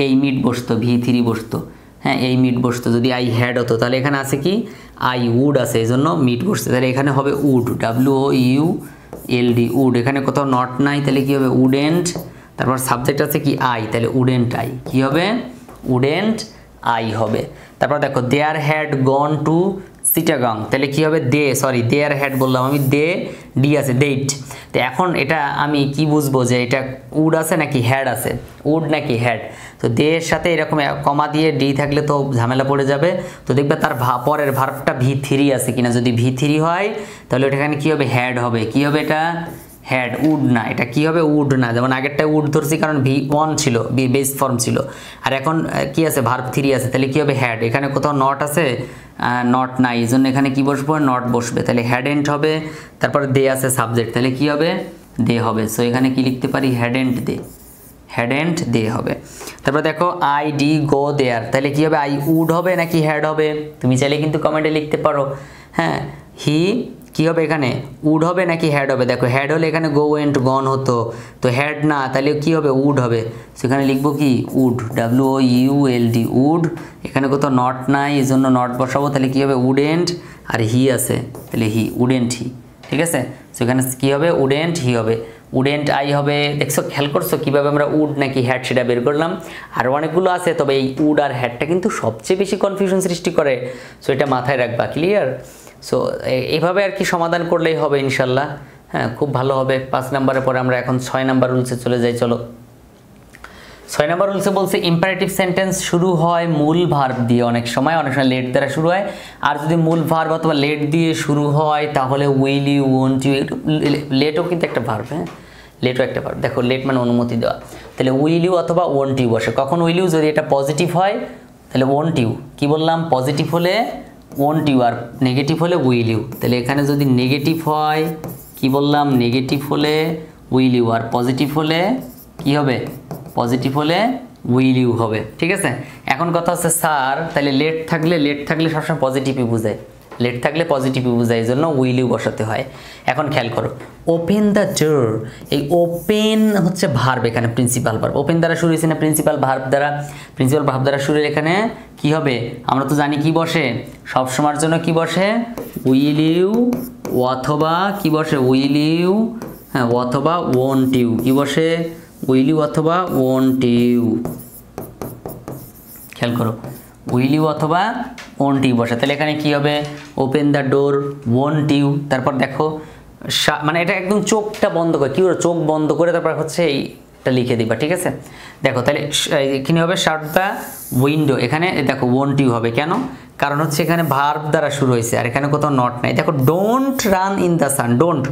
এই মিট বসতো V3 বসতো, হ্যাঁ এই মিট বসতো। যদি আই হ্যাড হতো তাহলে এখানে আছে কি আই উড আছে, এই জন্য মিট বসছে, তাহলে এখানে হবে উড, WOULD উড, এখানে কোথাও নট নাই তাহলে কি হবে উডেন্ট, তারপর সাবজেক্ট আছে কি আই, তাহলে উডেন্ট আই, কি হবে উডেন্ট আই হবে। তারপর দেখো there had gone to Chittagong, তাহলে কি হবে দেয়ার হ্যাড বললাম আমি, ডি আছে ডেট। তো এখন এটা আমি কি বুঝবো যে এটা উড আছে নাকি হ্যাড আছে, উড নাকি হ্যাড? তো এর সাথে এরকম কমা দিয়ে ডি থাকলে তো ঝামেলা পড়ে যাবে। তো দেখবে তার পরের ভার্বটা V3 আছে কিনা, যদি V3 হয় তাহলে এখানে কি হবে হ্যাড হবে, কি হবে এটা হ্যাড, উড না, এটা কি হবে উড না, যেমন আগেরটা উড ধরছি কারণ V1 ছিল, বেস ফর্ম ছিল, আর এখন কি আছে ভার্ব 3 আছে, তাহলে কি হবে হ্যাড, এখানে কোথাও নট আছে, নট নাই, এই জন্য এখানে কি বসবো নট বসবে, তাহলে হ্যাডেন্ট হবে। তারপর দে আছে সাবজেক্ট, তাহলে কি হবে দে হবে। সো এখানে কি লিখতে পারি হ্যাডেন্ট দে হবে। তারপর দেখো আই ডি গো দেয়ার, তাহলে কি হবে আই উড হবে নাকি হ্যাড হবে, তুমি চাইলে কিন্তু কমেন্টে লিখতে পারো। হ্যাঁ হি কি হবে এখানে উড হবে নাকি হ্যাড হবে, দেখো হ্যাড হলে এখানে গো ওয়েন্ট গন হতো, তো হ্যাড না তাহলে কি হবে উড হবে, সেখানে লিখবো কি উড, WOULD উড, এখানে কোথাও নট নাই এই জন্য নট বসাবো, তাহলে কি হবে উডেন্ট, আর হি আছে তাহলে হি উডেন্ট হি, ঠিক আছে। সেখানে কি হবে উডেন্ট হি হবে, উডেন্ট আই হবে। দেখছো খেয়াল করছো কীভাবে আমরা উড নাকি হ্যাড সেটা বের করলাম। আর অনেকগুলো আছে, তবে এই উড আর হ্যাডটা কিন্তু সবচেয়ে বেশি কনফিউশন সৃষ্টি করে, সো এটা মাথায় রাখবা, ক্লিয়ার? সো এইভাবে আর কি সমাধান করলেই হবে ইনশাল্লাহ, হ্যাঁ খুব ভালো হবে। 5 নম্বরের পরে আমরা এখন 6 নম্বর রুলসে চলে যাই, চলো। 6 নম্বর রুলসে বলছে ইম্পারেটিভ সেন্টেন্স শুরু হয় মূল ভার্ব দিয়ে, অনেক সময় লেট দ্বারা শুরু হয়, আর যদি মূল ভার্ব অথবা লেট দিয়ে শুরু হয় তাহলে উইল ইউ, ওয়ন্ট ইউ, লেটও কিন্তু একটা ভার্ব, হ্যাঁ লেটও একটা ভার্ব। দেখো লেট মানে অনুমতি দেওয়া, তাহলে উইল ইউ অথবা ওয়ন্ট ইউ বসে। কখন উইল ইউ, যদি এটা পজিটিভ হয় তাহলে ওয়ন্ট ইউ, কি বললাম পজিটিভ হলে ওয়ন্ট ইউ, আর নেগেটিভ হলে উইল ইউ। তাহলে এখানে যদি নেগেটিভ হয় কি বললাম নেগেটিভ হলে উইল ইউ, আর পজিটিভ হলে কি হবে পজিটিভ হলে উইল ইউ হবে, ঠিক আছে। এখন কথা হচ্ছে স্যার তাহলে লেট থাকলে সবসময় পজিটিভই বোঝায়, লেট থাকলে পজিটিভই বোঝায়, এই জন্য উইল ইউ বসাতে হয়। এখন খেয়াল করো ওপেন দ্য ডোর, এই ওপেন হচ্ছে ভার্ব, এখানে প্রিন্সিপাল ভার্ব, ওপেন দ্বারা শুরু হয়েছে না প্রিন্সিপাল ভার্ব দ্বারা শুরু, এখানে কি হবে আমরা তো জানি কি বসে সবসময়ের জন্য, কি বসে উইল ইউ অথবা কি বসে উইল ইউ, হ্যাঁ অথবা ওয়ন্ট ইউ, কি বসে উইল ইউ অথবা ওয়ন্ট ইউ, খেয়াল করো উইল ইউ অথবা ওয়ন্ট ইউ বসে। তাহলে এখানে কি হবে open the door won't you. তারপর দেখো মানে এটা একদম চোখটা বন্ধ করে, কি করে চোখ বন্ধ করে তারপর হচ্ছে এইটা লিখে দিবা, ঠিক আছে। দেখো তাহলে এখানে হবে শাট দ্য উইন্ডো, এখানে দেখো ওয়ন্ট ইউ হবে, কেন কারণ হচ্ছে এখানে ভার্ব দ্বারা শুরু হয়েছে, আর এখানে কোথাও নট নাই। দেখো don't run in the sun, don't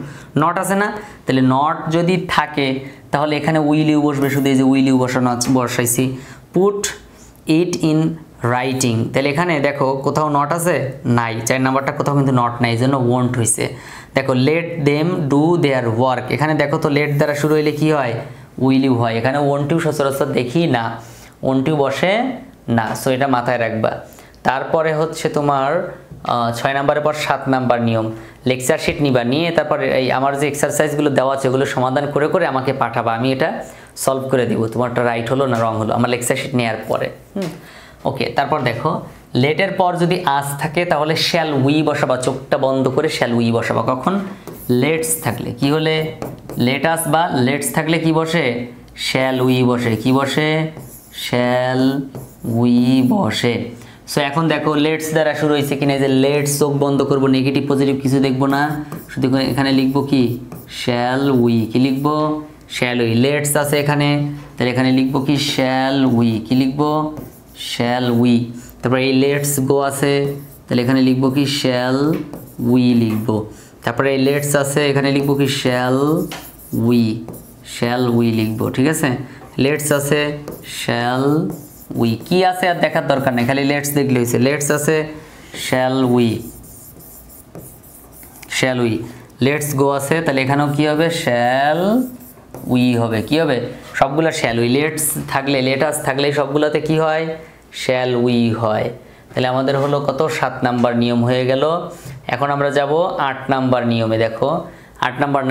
not আছে না, তাহলে নট যদি থাকে তাহলে এখানে উইল ইউ বসবে, শুধু এই যে উইল ইউ বসাইছি। পুট ইট ইন রাইটিং, তাহলে এখানে দেখো কোথাও নট আছে নাই, 4 নাম্বারটা কোথাও কিন্তু নট নাই, এই জন্য ওয়ন্ট হয়েছে। দেখো let them do their work, এখানে দেখো তো লেট দ্বারা শুরু হইলে কি হয় উইল ইউ হয়, এখানে ওয়ন্ট ইউ সচরাচর দেখি না, ওয়ন্ট ইউ বসে না, সো এটা মাথায় রাখবা। তারপরে হচ্ছে তোমার 6 নম্বরের পর 7 নাম্বার নিয়ম, লেকচার শিট নিবা, নিয়ে তারপরে এই আমার যে এক্সারসাইজগুলো দেওয়া আছে ওগুলো সমাধান করে করে আমাকে পাঠাবা, আমি এটা সলভ করে দিব, তোমারটা রাইট হলো না রং হলো আমার লেকচার শিট নেওয়ার পরে। ওকে, তারপর দেখো লেটের পর যদি আস থাকে তাহলে শ্যাল উই বসাবা, চোখটা বন্ধ করে শ্যাল উই বসাবা। কখন? লেটস থাকলে। কি হলে? লেটাস বা লেটস থাকলে কি বসে? শ্যাল উই বসে। কি বসে? শ্যাল উই বসে। সো এখন দেখো লেটস দ্বারা শুরু হয়েছে কিনা, যে লেটস চোখ বন্ধ করবো, নেগেটিভ পজিটিভ কিছু দেখবো না, শুধু এখানে লিখবো কি? Shall we. কি লিখবো? Shall we. লেটস আছে এখানে, তাহলে এখানে লিখবো কি? Shall we. কি লিখবো? Shall we. তারপরে এই লেটস গো আছে, তাহলে এখানে লিখবো কি? শ্যাল উই লিখবো। তারপরে এই লেটস আছে, এখানে লিখবো কি? Shall we. শ্যাল উই লিখবো। ঠিক আছে, লেটস আছে, শ্যাল উই। কি আছে আর দেখার দরকার নেই, খালি লেটস দেখলে হয়েছে। লেটস আছে, shall we. Shall we. Let's go আছে, তাহলে এখানেও কি হবে? শ্যাল উই হবে। কি হবে? সবগুলো শ্যাল উই। লেটস থাকলে, লেটাস থাকলে সবগুলোতে কি হয়? শ্যাল উই হয়। তাহলে আমাদের হলো কত? 7 নাম্বার নিয়ম হয়ে গেল। এখন আমরা যাব 8 নাম্বার নিয়মে। দেখো 8 নাম্বার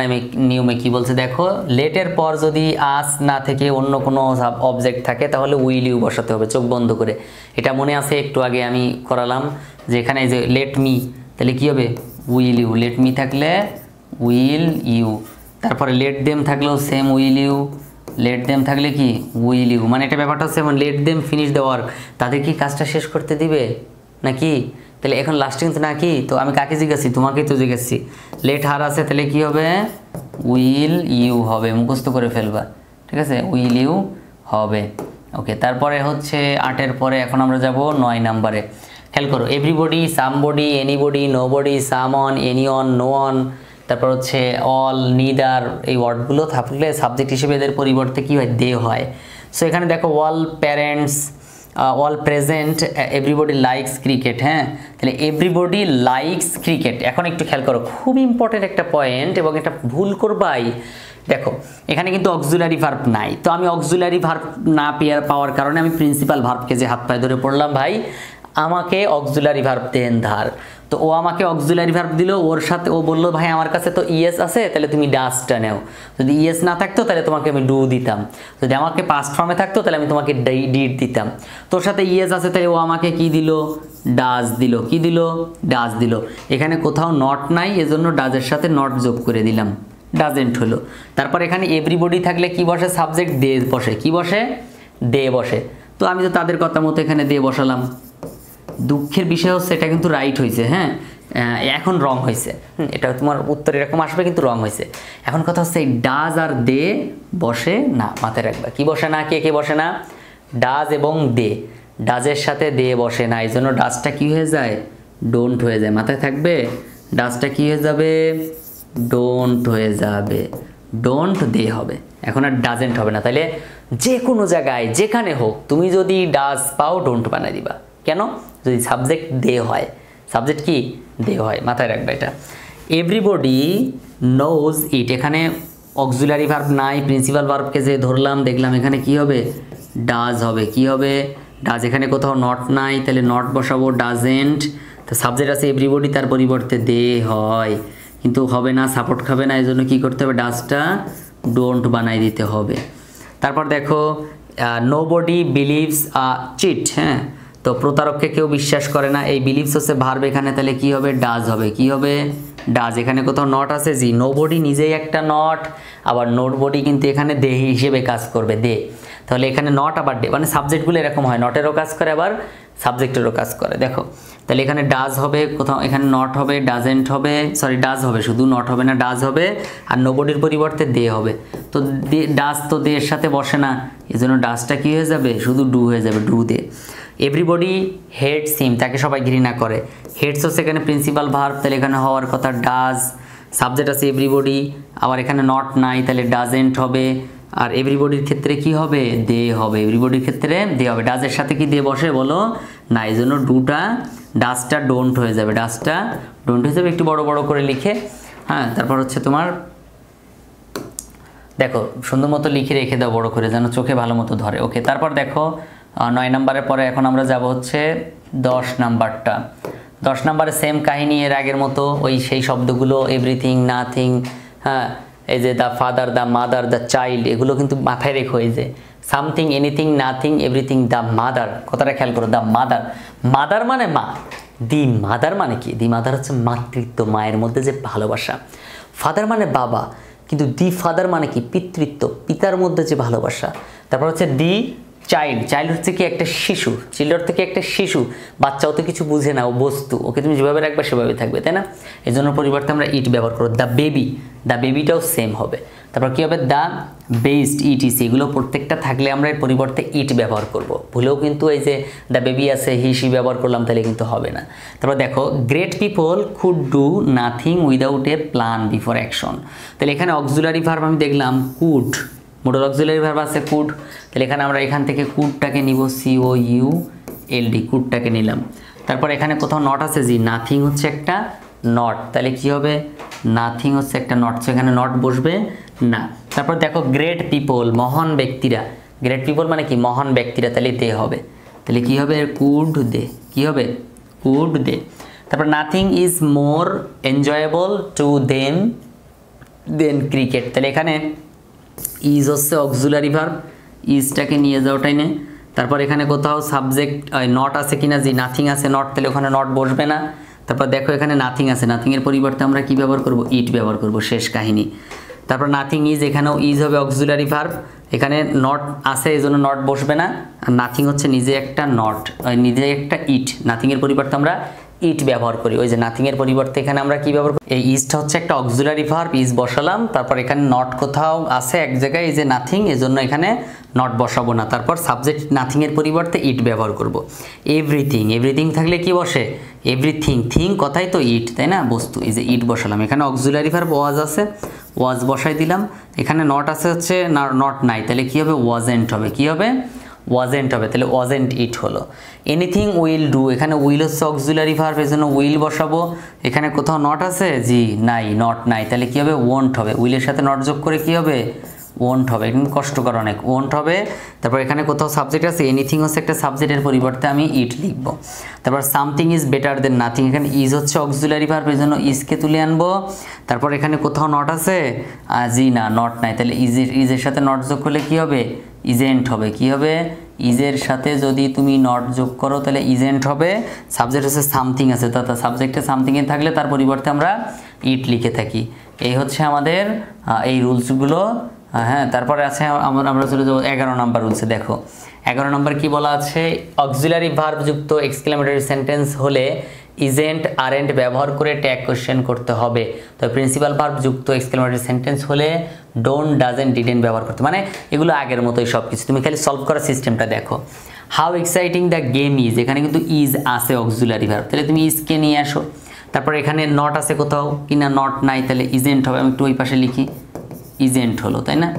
নিয়মে কি বলছে দেখো, লেটের পর যদি আস না থেকে অন্য কোনো অবজেক্ট থাকে তাহলে উইল ইউ বসাতে হবে চোখ বন্ধ করে। এটা মনে আছে, একটু আগে আমি করালাম যে এখানে যে লেট মি, তাহলে কি হবে? Will you. লেট মি থাকলে উইল ইউ। তারপরে লেট দেম থাকলেও same will you. Let them থাকলে কি? Will you. মানে এটা ব্যাপারটা হচ্ছে এমন, লেট দেম ফিনিশ দেওয়ার, তাদের কি কাজটা শেষ করতে দিবে নাকি? তাহলে এখন লাস্টিং তো নাকি, তো আমি কাকে জিজ্ঞাসি? তোমাকেই তো জিজ্ঞাসি। লেট হার আছে, তাহলে কি হবে? উইল ইউ হবে। মুখস্থ করে ফেলবা। ঠিক আছে, উইল ইউ হবে। ওকে, তারপরে হচ্ছে 8-এর পরে এখন আমরা যাব 9 নাম্বারে। খেয়াল করো, এভরিবডি, সামবডি, এনিবডি, নোবডি, সামন, এনিওন, নো অন, তারপর হচ্ছে অল, নিদার, এই ওয়ার্ডগুলো থাকলে সাবজেক্ট হিসেবে এদের পরিবর্তে কি হয়? দে হয়। সো এখানে দেখো all parents, all present, everybody likes cricket. হ্যাঁ, তাহলে এভরিবডি লাইকস ক্রিকেট। এখন একটু খেয়াল করো, খুব ইম্পর্টেন্ট একটা পয়েন্ট এবং এটা ভুল করবাই। দেখো এখানে কিন্তু অক্সিলারি ভার্ব নাই, তো আমি অক্সিলারি ভার্ব না পাওয়ার কারণে আমি প্রিন্সিপাল ভার্বকে যে হাত পায়ে ধরে পড়লাম, ভাই আমাকে অক্সিলারি ভার্ব দেন ধার। তো ও আমাকে অক্সিলারি ভার্ব দিল, ওর সাথে ও বলল ভাই আমার কাছে তো ইএস আছে, তাহলে তুমি ডাসটা নাও। যদি ইএস না থাকতো তাহলে তোমাকে আমি ডু দিতাম, যদি আমাকে পাস্ট ফর্মে থাকতো তাহলে আমি তোমাকে ডিড দিতাম। তোর সাথে ইএস আছে, তাহলে ও আমাকে কি দিল? ডাজ দিল। কি দিল? ডাজ দিল। এখানে কোথাও নট নাই, এজন্য ডাজের সাথে নট যোগ করে দিলাম, ডাজেন্ট হলো। তারপর এখানে এভরিবডি থাকলে কি বসে? সাবজেক্ট দে বসে। কি বসে? দে বসে। তো আমি তো তাদের কথা মতো এখানে দে বসালাম। দুঃখের বিষয় হচ্ছে এটা কিন্তু রাইট হয়েছে। হ্যাঁ, এখন রং হয়েছে। এটা তোমার উত্তর এরকম আসবে কিন্তু রং হয়েছে। এখন কথা হচ্ছে এই ডাজ আর দে বসে না, মাথায় রাখবা। কি বসে না? কে কে বসে না? ডাজ এবং দে। ডাজের সাথে দে বসে না, এই জন্য ডাজটা কি হয়ে যায়? ডোন্ট হয়ে যায়। মাথায় থাকবে, ডাজটা কি হয়ে যাবে? ডোন্ট হয়ে যাবে। ডোন্ট দে হবে, এখন আর ডাজেন্ট হবে না। তাহলে যে কোনো জায়গায় যেখানে হোক তুমি যদি ডাজ পাও ডোন্ট বানাই দিবা। কেন? যদি সাবজেক্ট দে হয়। সাবজেক্ট কি? দে হয়, মাথায় রাখবে এটা। এভরিবডি নোজ ইট, এখানে অক্সিলারি ভার্ব নাই, প্রিন্সিপাল ভার্বকে যে ধরলাম দেখলাম এখানে কি হবে? ডাজ হবে। কি হবে? ডাজ। এখানে কোথাও নট নাই, তাহলে নট বসাবো, ডাজেন্ট। তো সাবজেক্ট আছে এভরিবডি, তার পরিবর্তে দে হয়, কিন্তু হবে না, সাপোর্ট খাবে না, এই জন্য কী করতে হবে? ডাজটা ডোন্ট বানাই দিতে হবে। তারপর দেখো নোবডি বিলিভস চিট। হ্যাঁ, তো প্রতারককে কেউ বিশ্বাস করে না, এই বিলিভস হচ্ছে ভার্ব এখানে, তাহলে কি হবে? ডাজ হবে। কি হবে? ডাজ। এখানে কোথাও নট আছে? জি। নোবডি নিজেই একটা নট, আবার নোবডি কিন্তু এখানে দে হিসেবে কাজ করবে, দে। তাহলে এখানে নট আবার ডে, মানে সাবজেক্টগুলো এরকম হয়, নটেরও কাজ করে আবার সাবজেক্টেরও কাজ করে। দেখো তাহলে এখানে ডাজ হবে, কোথাও এখানে নট হবে, ডাজেন্ট হবে, সরি ডাজ হবে, শুধু নট হবে না, ডাজ হবে, আর নোবডির পরিবর্তে দে হবে। তো ডাজ তো দে এর সাথে বসে না, এই জন্য ডাজটা কী হয়ে যাবে? শুধু ডু হয়ে যাবে, ডু দে। এভরিবডি হেটস হিম, তাকে সবাই ঘৃণা করে। হেটস হচ্ছে এখানে প্রিন্সিপাল ভার্ব, তাহলে এখানে হওয়ার কথা ডাজ। সাবজেক্ট আছে এভরিবডি, আবার এখানে নট নাই, তাহলে ডাজেন্ট হবে। আর এভরিবডির ক্ষেত্রে কি হবে? দে হবে। এভরিবডির ক্ষেত্রে দে হবে। ডাজের সাথে কি দে বসে বলো না, এই জন্য ডুটা, ডাজটা ডোন্ট হয়ে যাবে। ডাজটা ডোন্ট হয়ে যাবে, একটু বড় বড় করে লিখে। হ্যাঁ, তারপর হচ্ছে তোমার দেখো সুন্দর মতো লিখে রেখে দাও বড় করে, যেন চোখে ভালো মতো ধরে। ওকে, তারপর দেখো 9 নাম্বারের পরে এখন আমরা যাব হচ্ছে 10 নাম্বারটা। 10 নম্বরে সেম কাহিনী, এর আগের মতো ওই সেই শব্দগুলো এভরিথিং, নাথিং, হ্যাঁ, এই যে the father, the mother, the child, এগুলো কিন্তু মাথায় রেখো। এই যে something, anything, nothing, everything, the mother, কথাটা খেয়াল করো, দ্য মাদার। মাদার মানে মা। দি মাদার মানে কি? দি মাদার হচ্ছে মাতৃত্ব, মায়ের মধ্যে যে ভালোবাসা। ফাদার মানে বাবা, কিন্তু দি ফাদার মানে কি? পিতৃত্ব, পিতার মধ্যে যে ভালোবাসা। তারপর হচ্ছে দি চাইল্ড, চাইল্ড হচ্ছে কি? একটা শিশু, চিল্ড্রান থেকে একটা শিশু, বাচ্চাও তো কিছু বুঝে না, ও বস্তু, ওকে তুমি যেভাবে রাখবে সেভাবে থাকবে, তাই না? এই জন্য পরিবর্তে আমরা ইট ব্যবহার করব। দ্য বেবি, দ্য বেবিটাও সেম হবে। তারপর কী হবে? দ্য বেস্ট, ইটিসি, এগুলো প্রত্যেকটা থাকলে আমরা এর পরিবর্তে ইট ব্যবহার করব। ভুলেও কিন্তু এই যে দ্য বেবি আছে হি সি ব্যবহার করলাম তাহলে কিন্তু হবে না। তারপর দেখো great people could do nothing without a plan before action. তাহলে এখানে অক্সিলারি ভার্ব আমি দেখলাম কুড, মোডাল অক্সিলারি ভার্ব আছে কুড, তাহলে এখানে আমরা এখান থেকে কুডটাকে নিব, COULD, কুডটাকে নিলাম। তারপর এখানে কোথাও নট আছে, জি, নাথিং হচ্ছে একটা নট, তাহলে কি হবে? নাথিং হচ্ছে একটা নট, সেখানে নট বসবে না। তারপর দেখো গ্রেট পিপল, মহান ব্যক্তিরা, গ্রেট পিপল মানে কি? মহান ব্যক্তিরা, তাহলে দে হবে, তাহলে কি হবে? কুড দে, কি হবে? Could they. তারপর nothing is more enjoyable to them than cricket, তাহলে এখানে ইজ হচ্ছে অক্সিলারি ভার্ব, ইজটাকে নিয়ে যাওয়াটাই নে। তারপর এখানে কোথাও সাবজেক্ট নট আছে কিনা, জি, নাথিং আছে নট, তাহলে ওখানে নট বসবে না। তারপর দেখো এখানে নাথিং আছে, নাথিংয়ের পরিবর্তে আমরা কি ব্যবহার করব? ইট ব্যবহার করব, শেষ কাহিনী। তারপর নাথিং ইজ, এখানেও ইজ হবে অক্সিলারি ভার্ব, এখানে নট আছে এই জন্য নট বসবে না, আর নাথিং হচ্ছে নিজে একটা নট, নিজে একটা ইট, নাথিংয়ের পরিবর্তে আমরা ইট ব্যবহার করি। ওই যে নাথিংয়ের পরিবর্তে এখানে আমরা কি ব্যবহার করি? এই ইজটা হচ্ছে একটা অক্সিলারি ভার্ব, ইজ বসালাম, তারপর এখানে নট কোথাও আছে এক জায়গায়, এই যে নাথিং, এজন্য এখানে নট বসাবো না। তারপর সাবজেক্ট নাথিংয়ের পরিবর্তে ইট ব্যবহার করব। এভরিথিং, এভরিথিং থাকলে কি বসে? এভরিথিং, থিং কথাই তো ইট, তাই না? বস্তু, এই যে ইট বসালাম। এখানে অক্সিলারি ভার্ব ওয়াজ আছে, ওয়াজ বসাই দিলাম। এখানে নট আছে হচ্ছে না, নট নাই, তাহলে কি হবে? ওয়াজেন্ট হবে, কি হবে? ওয়াজেন্ট হবে, তাহলে ওয়াজেন্ট ইট হলো। এনিথিং উইল ডু, এখানে উইল হচ্ছে অক্সিলারি ভার্ব, এই জন্য উইল বসাবো। এখানে কোথাও নট আছে, জি, নাই, নট নাই, তাহলে কি হবে? ওয়ন্ট হবে, উইলের সাথে নট যোগ করে কি হবে? ওয়ন্ট হবে, কিন্তু কষ্টকর অনেক, ওয়ন্ট হবে। তারপর এখানে কোথাও সাবজেক্ট আছে, এনিথিং হচ্ছে একটা সাবজেক্টের পরিবর্তে আমি ইট লিখব। তারপর something is better then nothing, এখানে ইজ হচ্ছে অক্সিলারি ভার্ব, এই জন্য ইজকে তুলে আনবো। তারপর এখানে কোথাও নট আছে, জি না, নট নাই, তাহলে ইজের সাথে নট যোগ করলে কি হবে? ইজেন্ট হবে, কি হবে? ইজের সাথে যদি তুমি নট যোগ করো তাহলে ইজেন্ট হবে। সাবজেক্ট হচ্ছে সামথিং আছে, তা সাবজেক্টে সামথিংয়ে থাকলে তার পরিবর্তে আমরা ইট লিখে থাকি। এই হচ্ছে আমাদের এই রুলসগুলো, হ্যাঁ। তারপরে আছে আমরা চলে যাবো 11 নম্বর রুলসে। দেখো 11 নম্বর কি বলা আছে? অক্সিলারি ভার্ব যুক্ত এক্সক্লেমেটরি সেন্টেন্স হলে ইজেন্ট আরেন্ট ব্যবহার করে ট্যাগ কোশ্চেন করতে হবে। তো প্রিন্সিপাল ভার্ব যুক্ত এক্সক্লেমেটরি সেন্টেন্স হলে ডোন্ট, ডাজেন্ট, ডিডেন্ট ব্যবহার করতে, মানে এগুলো আগের মতোই সব কিছু। তুমি খালি সলভ করার সিস্টেমটা দেখো। How exciting the game is, এখানে কিন্তু ইজ আছে অক্সিলারি ভার্ব, তাহলে তুমি ইজকে নিয়ে আসো। তারপর এখানে নট আছে কোথাও কিনা, নট নাই, তাহলে ইজেন্ট হবে। আমি একটু ওই পাশে লিখি, ইজেন্ট হলো, তাই না?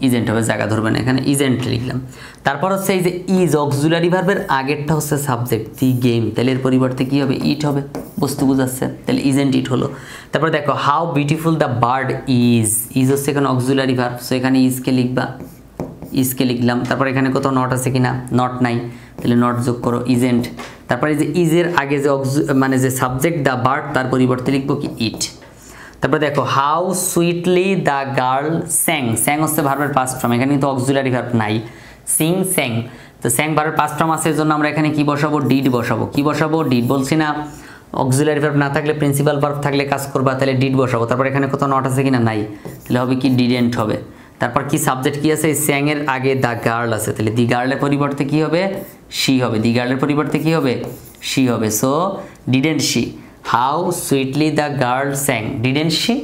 ইজেন্ট হবে, জায়গা ধরবে না, এখানে ইজেন্ট লিখলাম। তারপর হচ্ছে এই যে ইজ অক্সিলারি ভার্বের আগেরটা হচ্ছে সাবজেক্ট, দি গেম, তাহলে এর পরিবর্তে কি হবে? ইট হবে, বস্তু বুঝাচ্ছে, তাহলে ইজেন্ট ইট হলো। তারপর দেখো how beautiful the bird is, is হচ্ছে এখানে অক্সিলারি ভার্ব, সো এখানে ইজকে লিখবা, ইজকে লিখলাম। তারপর এখানে কোথাও নট আছে কিনা, নট নাই, তাহলে নট যোগ করো, ইজেন্ট। তারপরে যে ইজের আগে যে মানে যে সাবজেক্ট দ্য বার্ড, তার পরিবর্তে লিখবো কি? ইট। তারপর দেখো হাউ সুইটলি দ্য গার্ল স্যাং, স্যাং হচ্ছে ভার্বের পাস্ট ফর্ম, এখানে কিন্তু অক্সিলারি ভার্ব নাই। সিং, স্যাং, তো স্যাং ভার্বের পাস্ট ফর্ম আছে, এর জন্য আমরা এখানে কি বসাবো? ডিড বসাবো। কি বসাবো? ডিড। বলছি না অক্সিলারি ভার্ব না থাকলে প্রিন্সিপাল ভার্ব থাকলে কাজ করবা, তাহলে ডিড বসাবো। তারপর এখানে কোথাও নট আছে কিনা, নাই, তাহলে হবে কি? ডিডেন্ট হবে। তারপর কি সাবজেক্ট কি আছে? স্যাং এর আগে দ্য গার্ল আছে, তাহলে দি গার্লের পরিবর্তে কি হবে? শি হবে। দি গার্লের পরিবর্তে কি হবে? শি হবে, so didn't she. How sweetly the girl স্যাং, didn't she.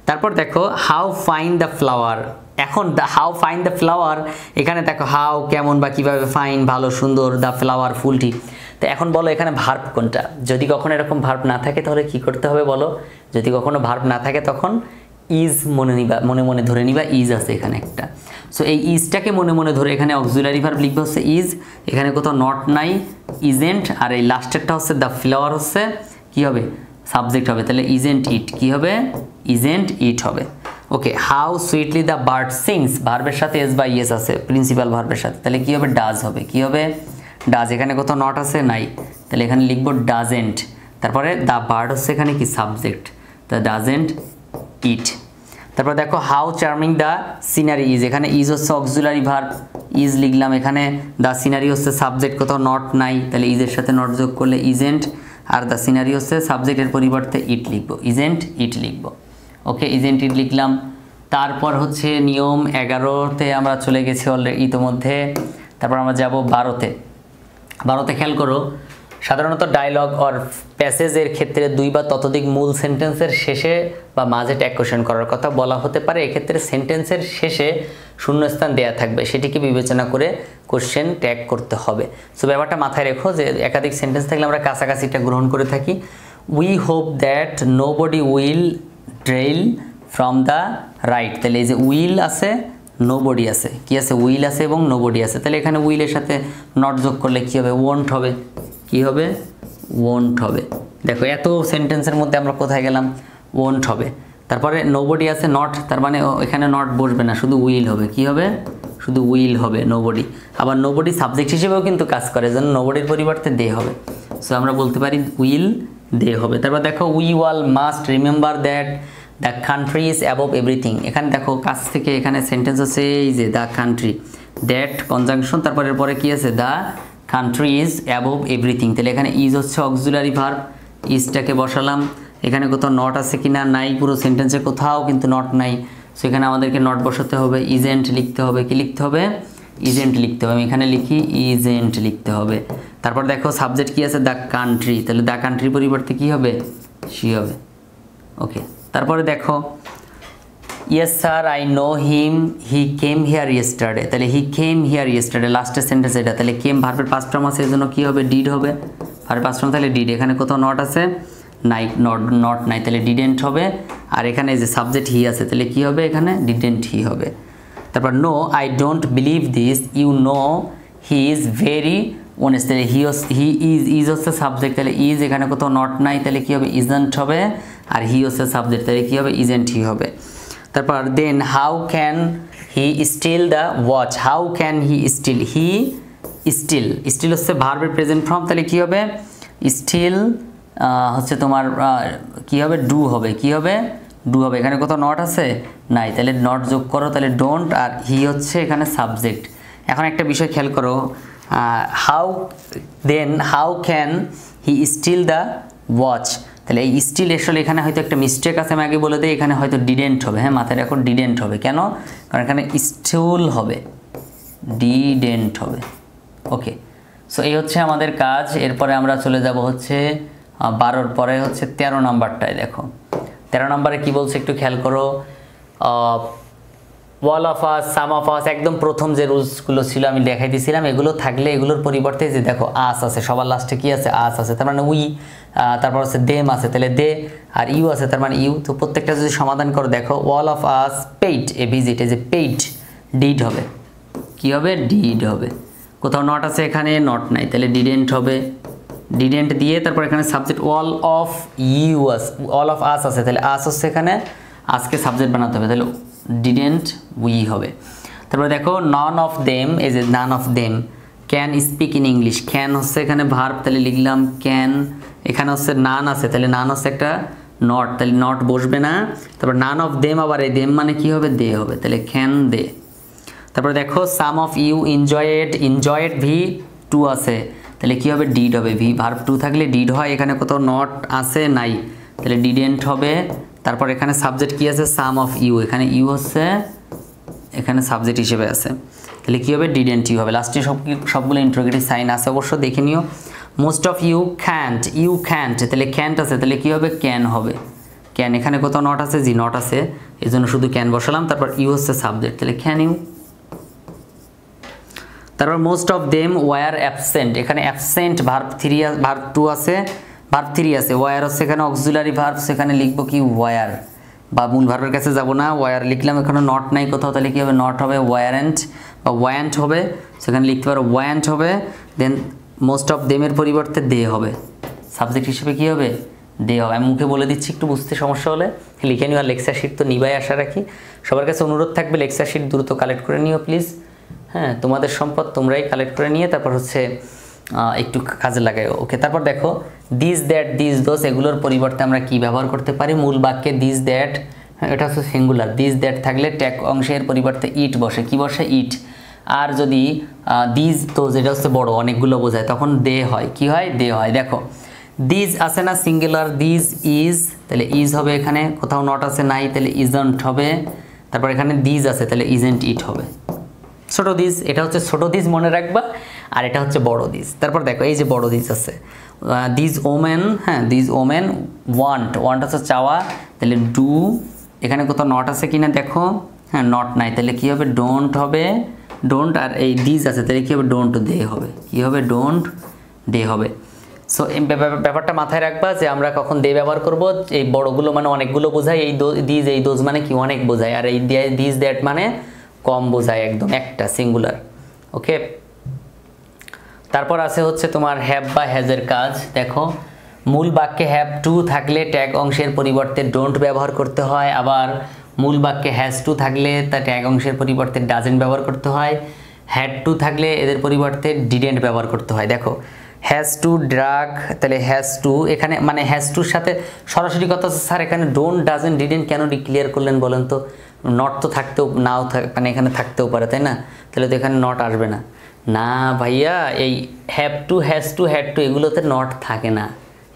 তারপর দেখো হাউ ফাইন দ্য ফ্লাওয়ার, এখন হাউ ফাইন দ্য ফ্লাওয়ার, এখানে দেখো হাউ কেমন বা কীভাবে, ফাইন ভালো সুন্দর, দ্য ফ্লাওয়ার ফুলটি। তো এখন বলো এখানে ভার্ব কোনটা? যদি কখনো এরকম ভার্ব না থাকে তাহলে কি করতে হবে বলো? যদি কখনো ভার্ব না থাকে তখন ইজ মনে নিবা, মনে মনে ধরে নিবা ইজ আছে এখানে একটা। সো এই ইজটাকে মনে মনে ধরে এখানে অক্সিলারি ভার্ব লিখবে হচ্ছে ইজ, এখানে কোথাও নট নাই, ইজেন্ট, আর এই লাস্টেরটা হচ্ছে দ্য ফ্লাওয়ার হচ্ছে কি হবে? সাবজেক্ট হবে, তাহলে ইজেন্ট ইট, কি হবে? ইজেন্ট ইট হবে। Okay, how sweetly the bird sings, ভার্বের সাথে এস বা ইয়েস আছে প্রিন্সিপাল ভার্বের সাথে, তাহলে কি হবে? ডাজ হবে, কি হবে? ডাজ। এখানে কোথাও নট আছে, নাই, তাহলে এখানে লিখবো ডাজেন্ট। তারপরে দ্য বার্ড হচ্ছে এখানে কি সাবজেক্ট, দ্য ডাজেন্ট ইট। তারপর দেখো how charming the scenery is, এখানে ইজ হচ্ছে অক্সিলারি ভার্ব, ইজ লিখলাম, এখানে দ্য সিনারি হচ্ছে সাবজেক্ট, কোথাও নট নাই, তাহলে ইজের সাথে নট যোগ করলে ইজেন্ট, আর দ্য সিনারি হচ্ছে সাবজেক্টের পরিবর্তে ইট লিখবো, ইজেন্ট ইট লিখবো। ওকে, ইজেন্ট ইট লিখলাম। তারপর হচ্ছে নিয়ম 11তে আমরা চলে গেছি অলরেডি ইতোমধ্যে। তারপর আমরা যাব 12তে খেয়াল করো, সাধারণত ডায়লগ অর প্যাসেজের ক্ষেত্রে 2 বা ততোধিক মূল সেন্টেন্সের শেষে বা মাঝে ট্যাগ কোশ্চেন করার কথা বলা হতে পারে। এক্ষেত্রে সেন্টেন্সের শেষে শূন্যস্থান দেয়া থাকবে, সেটিকে বিবেচনা করে কোশ্চেন ট্যাগ করতে হবে। সো ব্যাপারটা মাথায় রেখো যে একাধিক সেন্টেন্স থাকলে আমরা কাছাকাছিটা গ্রহণ করে থাকি। We hope that nobody will derail from the right, তাহলে এই যে উইল আছে, নোবডি আছে, কি আছে, উইল আছে এবং নোবডি আছে, তাহলে এখানে উইলের সাথে নট যোগ করলে কি হবে, ওয়ন্ট হবে, কি হবে, ওয়ন্ট হবে। দেখো এত সেন্টেন্সের মধ্যে আমরা কোথায় গেলাম, ওয়ন্ট হবে। তারপরে নোবডি আছে, নট, তার মানে এখানে নট বসবে না, শুধু উইল হবে, কি হবে, শুধু উইল হবে, নোবডি। আবার নোবডি সাবজেক্ট হিসেবেও কিন্তু কাজ করে, যেন নোবডির পরিবর্তে দে হবে। সো আমরা বলতে পারি উইল দে হবে। তারপর দেখো we wall must remember that the country is above everything, এখানে দেখো কাছ থেকে এখানে সেন্টেন্স আছে এই যে দ্য কান্ট্রি, দ্যাট কনজাংশন, তারপর এরপরে কি আছে, the country is above everything, তাহলে এখানে ইজ হচ্ছে অক্সিলারি ভার্ব, ইজটাকে বসালাম, এখানে কোথাও নট আছে কিনা, নাই, পুরো সেন্টেন্সে কোথাও কিন্তু নট নাই, সো এখানে আমাদেরকে নট বসাতে হবে, ইজেন্ট লিখতে হবে, কি লিখতে হবে, ইজেন্ট লিখতে হবে, আমি এখানে লিখি ইজেন্ট লিখতে হবে। তারপর দেখো সাবজেক্ট কি আছে, দ্য কান্ট্রি, তাহলে দ্য কান্ট্রির পরিবর্তে কি হবে, সি হবে। ওকে, তারপরে দেখো yes sir I know him, he came here yesterday, তাহলে হি কেম হিয়ার ইয়েস্টারডে লাস্টের সেন্টেন্স এটা, তাহলে কেম ভার্বের পাস্ট ফর্ম আছে, এর জন্য কি হবে, ডিড হবে, ভার্বের পাস্ট ফর্ম, তাহলে ডিড, এখানে কোথাও নট আছে নাই, নট নাই, তাহলে ডিডেন্ট হবে। আর এখানে যে সাবজেক্ট হি আছে, তাহলে কি হবে, এখানে ডিডেন্ট হি হবে। তারপর no I don't believe this, you know he is very honest, তাহলে হি ইজ হচ্ছে সাবজেক্ট, তাহলে ইজ এখানে কোথাও নট নাই, তাহলে কি হবে, ইজেন্ট হবে, আর হি হচ্ছে সাবজেক্ট, তাহলে কি হবে, ইজেন্ট হি হবে। তারপর then how can he steal the watch, how can he steal, he steal, steal হচ্ছে ভার্বের প্রেজেন্ট ফর্ম, তাহলে কি হবে, স্টিল হচ্ছে তোমার কি হবে, ডু হবে, কি হবে, ডু হবে, এখানে কোথাও নট আছে নাই, তাহলে নট যোগ করো, তাহলে ডোন্ট, আর হি হচ্ছে এখানে সাবজেক্ট। এখন একটা বিষয় খেয়াল করো, how can he steal the watch, তাহলে এই স্টিল আসলে এখানে হয়তো একটা মিস্টেক আছে, আমি আগে বলে দিই, এখানে হয়তো ডিডেন্ট হবে, হ্যাঁ মাথায় রাখো, ডিডেন্ট হবে, কেন, কারণ এখানে স্টিল হবে, ডিডেন্ট হবে। ওকে, সো এই হচ্ছে আমাদের কাজ। এরপরে আমরা চলে যাব হচ্ছে 12 পরে হচ্ছে 13 নাম্বারটায়। দেখো 13 নম্বরে কি বলছে একটু খেয়াল করো, ওয়াল of us, some of us, একদম প্রথম যে রুলসগুলো ছিল আমি দেখাই দিয়েছিলাম, এগুলো থাকলে এগুলোর পরিবর্তে যে দেখো আস আছে, সবার লাস্টে কি আছে, আস আছে, তার মানে উই, তারপর হচ্ছে দেম আছে, তাহলে দে, আর ইউ আছে, তার মানে ইউ। তো প্রত্যেকটা যদি সমাধান করো, দেখো all of us paid a visit, এই যে পেইড, ডিড হবে, কি হবে, ডিড হবে, কোথাও নট আছে, এখানে নট নাই, তাহলে ডিডেন্ট হবে, ডিডেন্ট দিয়ে তারপর এখানে subject all of you us, all of us আছে, তাহলে আস হচ্ছে এখানে আজকে সাবজেক্ট বানাতে হবে, তাহলে ডিডেন্ট উই হবে। তারপরে দেখো নন অফ দেম, এই যে none of them can speak in English, can হচ্ছে এখানে ভার্ব, তাহলে লিখলাম ক্যান, এখানে হচ্ছে নান আছে, তাহলে নান হচ্ছে একটা নট, তাহলে নট বসবে না। তারপর নান অফ দেম, আবার এই দেম মানে কি হবে, দে হবে, তাহলে ক্যান দে। তারপরে দেখো some of you enjoyed, enjoyed V two আছে, তাহলে কি হবে, ডিড হবে, ভি ভার্ব টু থাকলে ডিড হয়, এখানে কোথাও নট আছে নাই, তাহলে ডিডেন্ট হবে। তারপর এখানে সাবজেক্ট কি আছে, সাম অফ ইউ, এখানে ইউ হচ্ছে এখানে সাবজেক্ট হিসেবে আছে, তাহলে কি হবে, ডিডেন্ট ইউ হবে। লাস্টে সবগুলো ইন্টারোগেটিভ সাইন আছে, অবশ্য দেখে নিও। Most of you can't, you can't, তাহলে ক্যান্ট আছে, তাহলে কি হবে, ক্যান হবে, ক্যান, এখানে কোথাও নট আছে, জি নট আছে, এই জন্য শুধু ক্যান বসালাম, তারপর ইউ হচ্ছে সাবজেক্ট, তাহলে ক্যান ইউ। তারপর most of them war absent, এখানে অ্যাবসেন্ট ভার্ব 2 আছে, ভার্ব 3 আছে, ওয়ার হচ্ছে এখানে অক্সিলারি ভার্ব, সেখানে লিখবো কি ওয়ার, বা মূল ভার্বের কাছে যাব না, ওয়ার লিখলাম, এখানে নট নাই কোথাও, তাহলে কি হবে, নট হবে, ওয়ারেন্ট বা ওয়ান্ট হবে, সেখানে লিখতে পারো ওয়ান্ট হবে। দেন মোস্ট অফ দেমের পরিবর্তে দে হবে, সাবজেক্ট হিসেবে কি হবে, দে হবে। আমি মুখে বলে দিচ্ছি, একটু বুঝতে সমস্যা হলে লিখে নিও। আর লেকচার শিট তো নিবাই আশা রাখি, সবার কাছে অনুরোধ থাকবে লেকচার শিট দ্রুত কালেক্ট করে নিও প্লিজ, হ্যাঁ তোমাদের সম্পদ তোমরাই কালেক্ট করে নিয়ে তারপর হচ্ছে একটু কাজে লাগাই। ওকে, তারপর দেখো দিস দ্যাট দিস দোস এগুলোর পরিবর্তে আমরা কি ব্যবহার করতে পারি? মূল বাক্যে দিস দ্যাট, এটা হচ্ছে সিঙ্গুলার, দিস দ্যাট থাকলে ট্যাগ অংশের পরিবর্তে ইট বসে, কি বসে? ইট। আর যদি দিস দোস এটা হচ্ছে বড়, অনেকগুলো বোঝায়, তখন দে হয়, কি হয়? দে হয়। দেখো দিস আছে না সিঙ্গুলার, দিস ইজ, তাহলে ইজ হবে, এখানে কোথাও নট আছে নাই, তাহলে ইজন্ট হবে। তারপর এখানে দিস আছে, তাহলে ইজেন্ট ইট হবে। ছোট দিস, এটা হচ্ছে ছোট দিস মনে রাখবা, আর এটা হচ্ছে বড় দিস। তারপর দেখো এই যে বড় দিস আছে, দিস ওমেন, হ্যাঁ দিস ওমেন ওয়ান্ট, ওয়ান্ট হচ্ছে চাওয়া, তাহলে ডু, এখানে কোথাও নট আছে কিনা দেখো, হ্যাঁ নট নাই, তাহলে কি হবে? ডোন্ট হবে, ডোন্ট। আর এই দিস আছে, তাহলে কি হবে? ডোন্ট দে হবে, কি হবে? ডোন্ট দে হবে। সো এই ব্যাপারটা মাথায় রাখবা যে আমরা কখন দে ব্যবহার করব, এই বড়গুলো মানে অনেকগুলো বোঝায়, এই দিস এই দোজ মানে কি? অনেক বোঝায়, আর এই দিস দ্যাট মানে কম বোঝায়, একদম একটা সিঙ্গুলার। ওকে, তারপর আছে হচ্ছে তোমার হ্যাভ বা হ্যাজের কাজ। দেখো মূল বাক্যে হ্যাভ টু থাকলে ট্যাগ অংশের পরিবর্তে ডোন্ট ব্যবহার করতে হয়, আবার মূল বাক্যে হ্যাজ টু থাকলে তা ট্যাগ অংশের পরিবর্তে ডাজেন্ট ব্যবহার করতে হয়, হ্যাড টু থাকলে এদের পরিবর্তে ডিডেন্ট ব্যবহার করতে হয়। দেখো হ্যাজ টু ড্রাগ, তাহলে হ্যাজ টু এখানে মানে হ্যাজ টুর সাথে সরাসরি কথা হচ্ছে স্যার এখানে ডোন্ট ডাজেন্ট ডিডেন্ট কেন ডিক্লিয়ার করলেন বলেন তো? নট তো থাকতেও নাও মানে এখানে থাকতেও পারে, তাই না? তাহলে তো এখানে নট আসবে না। না ভাইয়া, এই have to, has to, had to এগুলোতে নট থাকে না,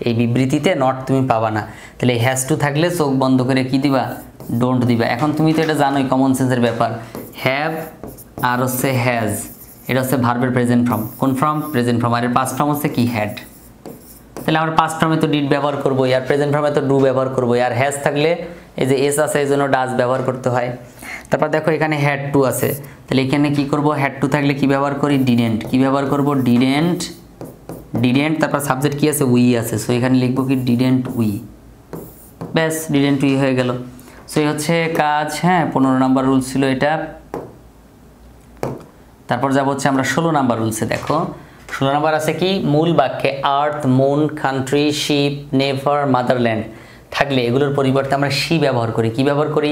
এই বিবৃতিতে নট তুমি পাবা না। তাহলে হ্যাজ টু থাকলে চোখ বন্ধ করে কি দিবা? ডোন্ট দিবা। এখন তুমি তো এটা জানোই, কমন সেন্সের ব্যাপার, হ্যাভ আর হচ্ছে হ্যাজ, এটা হচ্ছে ভার্বের প্রেজেন্ট ফর্ম। কোন ফর্ম? Present form. আর এর পাস্ট ফর্ম হচ্ছে কি? হ্যাড। তাহলে আমরা পাস্ট ফর্মে তো ডিড ব্যবহার করবো, আর প্রেজেন্ট ফর্মে তো ডু ব্যবহার করবো, আর হ্যাজ থাকলে এই যে এস আছে এই জন্য ডাজ ব্যবহার করতে হয়। তারপর দেখো এখানে হ্যাড টু আছে, তাহলে এখানে কি করব? হ্যাড টু থাকলে কি ব্যবহার করি? ডিডেন্ট। কি ব্যবহার করব? Didn't, didn't. তারপর সাবজেক্ট কি আছে? উই আছে, সো এখানে লিখবো কি? Didn't we. ব্যাস, ডিডেন্ট উই হয়ে গেল। সো এই হচ্ছে কাজ, হ্যাঁ 15 নাম্বার রুলস ছিল এটা। তারপর যাব হচ্ছে আমরা 16 নাম্বার রুলসে। দেখো 16 নাম্বার আছে কি? মূল বাক্যে earth, moon, country, ship, never, motherland থাকলে এগুলোর পরিবর্তে আমরা শি ব্যবহার করি। কি ব্যবহার করি?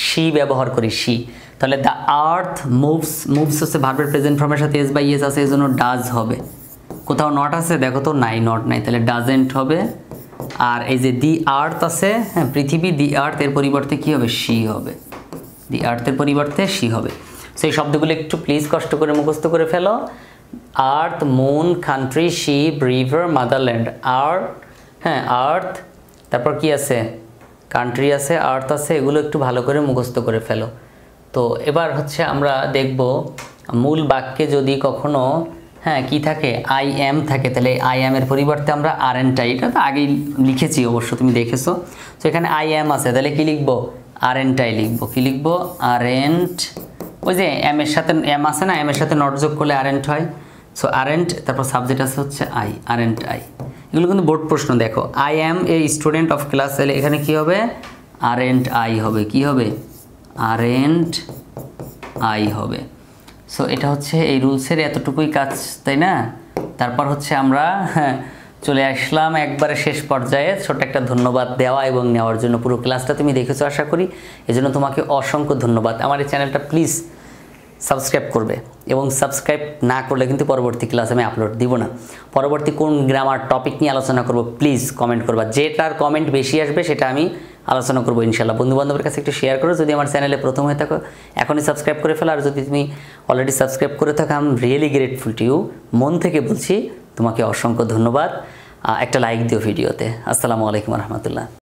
শি ব্যবহার করি, শি। তাহলে দ্য আর্থ মুভস, মুভস হচ্ছে ভার্বের প্রেজেন্ট ফর্মের সাথে এস বাই এস আছে, এই জন্য ডাজ হবে। কোথাও নট আছে দেখো তো? নাই, নট নাই, তাহলে ডাজেন্ট হবে। আর এই যে দি আর্থ আছে, হ্যাঁ পৃথিবী, দি আর্থ এর পরিবর্তে কি হবে? শি হবে, দি আর্থের পরিবর্তে শি হবে। সেই শব্দগুলো একটু প্লিজ কষ্ট করে মুখস্থ করে ফেলো। Earth, moon, country, ship, river, motherland. Earth, হ্যাঁ আর্থ, তারপর কি আছে? কান্ট্রি আছে, আর্থ আছে, এগুলো একটু ভালো করে মুখস্থ করে ফেলো। তো এবার হচ্ছে আমরা দেখব মূল বাক্যে যদি কখনো হ্যাঁ কি থাকে? আই এম থাকে, তাহলে আই এম এর পরিবর্তে আমরা আরএন্ট আই, এটা তো আগেই লিখেছি অবশ্য, তুমি দেখেছো। তো এখানে আই এম আছে, তাহলে কি লিখবো? আরএন্ট আই লিখবো। কি লিখবো? আরএন্ট। ওই যে এম এর সাথে এম আছে না, এম এর সাথে নট যোগ করলে আরএন্ট হয়। সো আরএন্ট, তারপর সাবজেক্ট আছে হচ্ছে আই, আরএন্ট আই। এগুলো কিন্তু বোর্ড প্রশ্ন। দেখো I M a student of class, তাহলে এখানে কি হবে? আরএন্ট আই হবে। কি হবে? আরএন্ট আই হবে। সো এটা হচ্ছে এই রুলসের এতটুকুই কাজ, তাই না? তারপর হচ্ছে আমরা চলে আসলাম একবারে শেষ পর্যায়ে। ছোট একটা ধন্যবাদ দেওয়া এবং নেওয়ার জন্য। পুরো ক্লাসটা তুমি দেখেছো আশা করি, এজন্য তোমাকে অসংখ্য ধন্যবাদ। আমার এই চ্যানেলটা প্লিজ সাবস্ক্রাইব করবে, এবং সাবস্ক্রাইব না করলে কিন্তু পরবর্তী ক্লাস আমি আপলোড দিব না। পরবর্তী কোন গ্রামার টপিক নিয়ে আলোচনা করব প্লিজ কমেন্ট করবা, যেটার কমেন্ট বেশি আসবে সেটা আমি আলোচনা করবো ইনশাল্লাহ। বন্ধুবান্ধবের কাছে একটু শেয়ার করো। যদি আমার চ্যানেলে প্রথম হয়ে থাকো এখনই সাবস্ক্রাইব করে ফেলো, আর যদি তুমি অলরেডি সাবস্ক্রাইব করে থাকো I am really grateful to you. মন থেকে বলছি তোমাকে অসংখ্য ধন্যবাদ। একটা লাইক দিও ভিডিওতে। আসসালামু আলাইকুম রহমতুল্লাহ।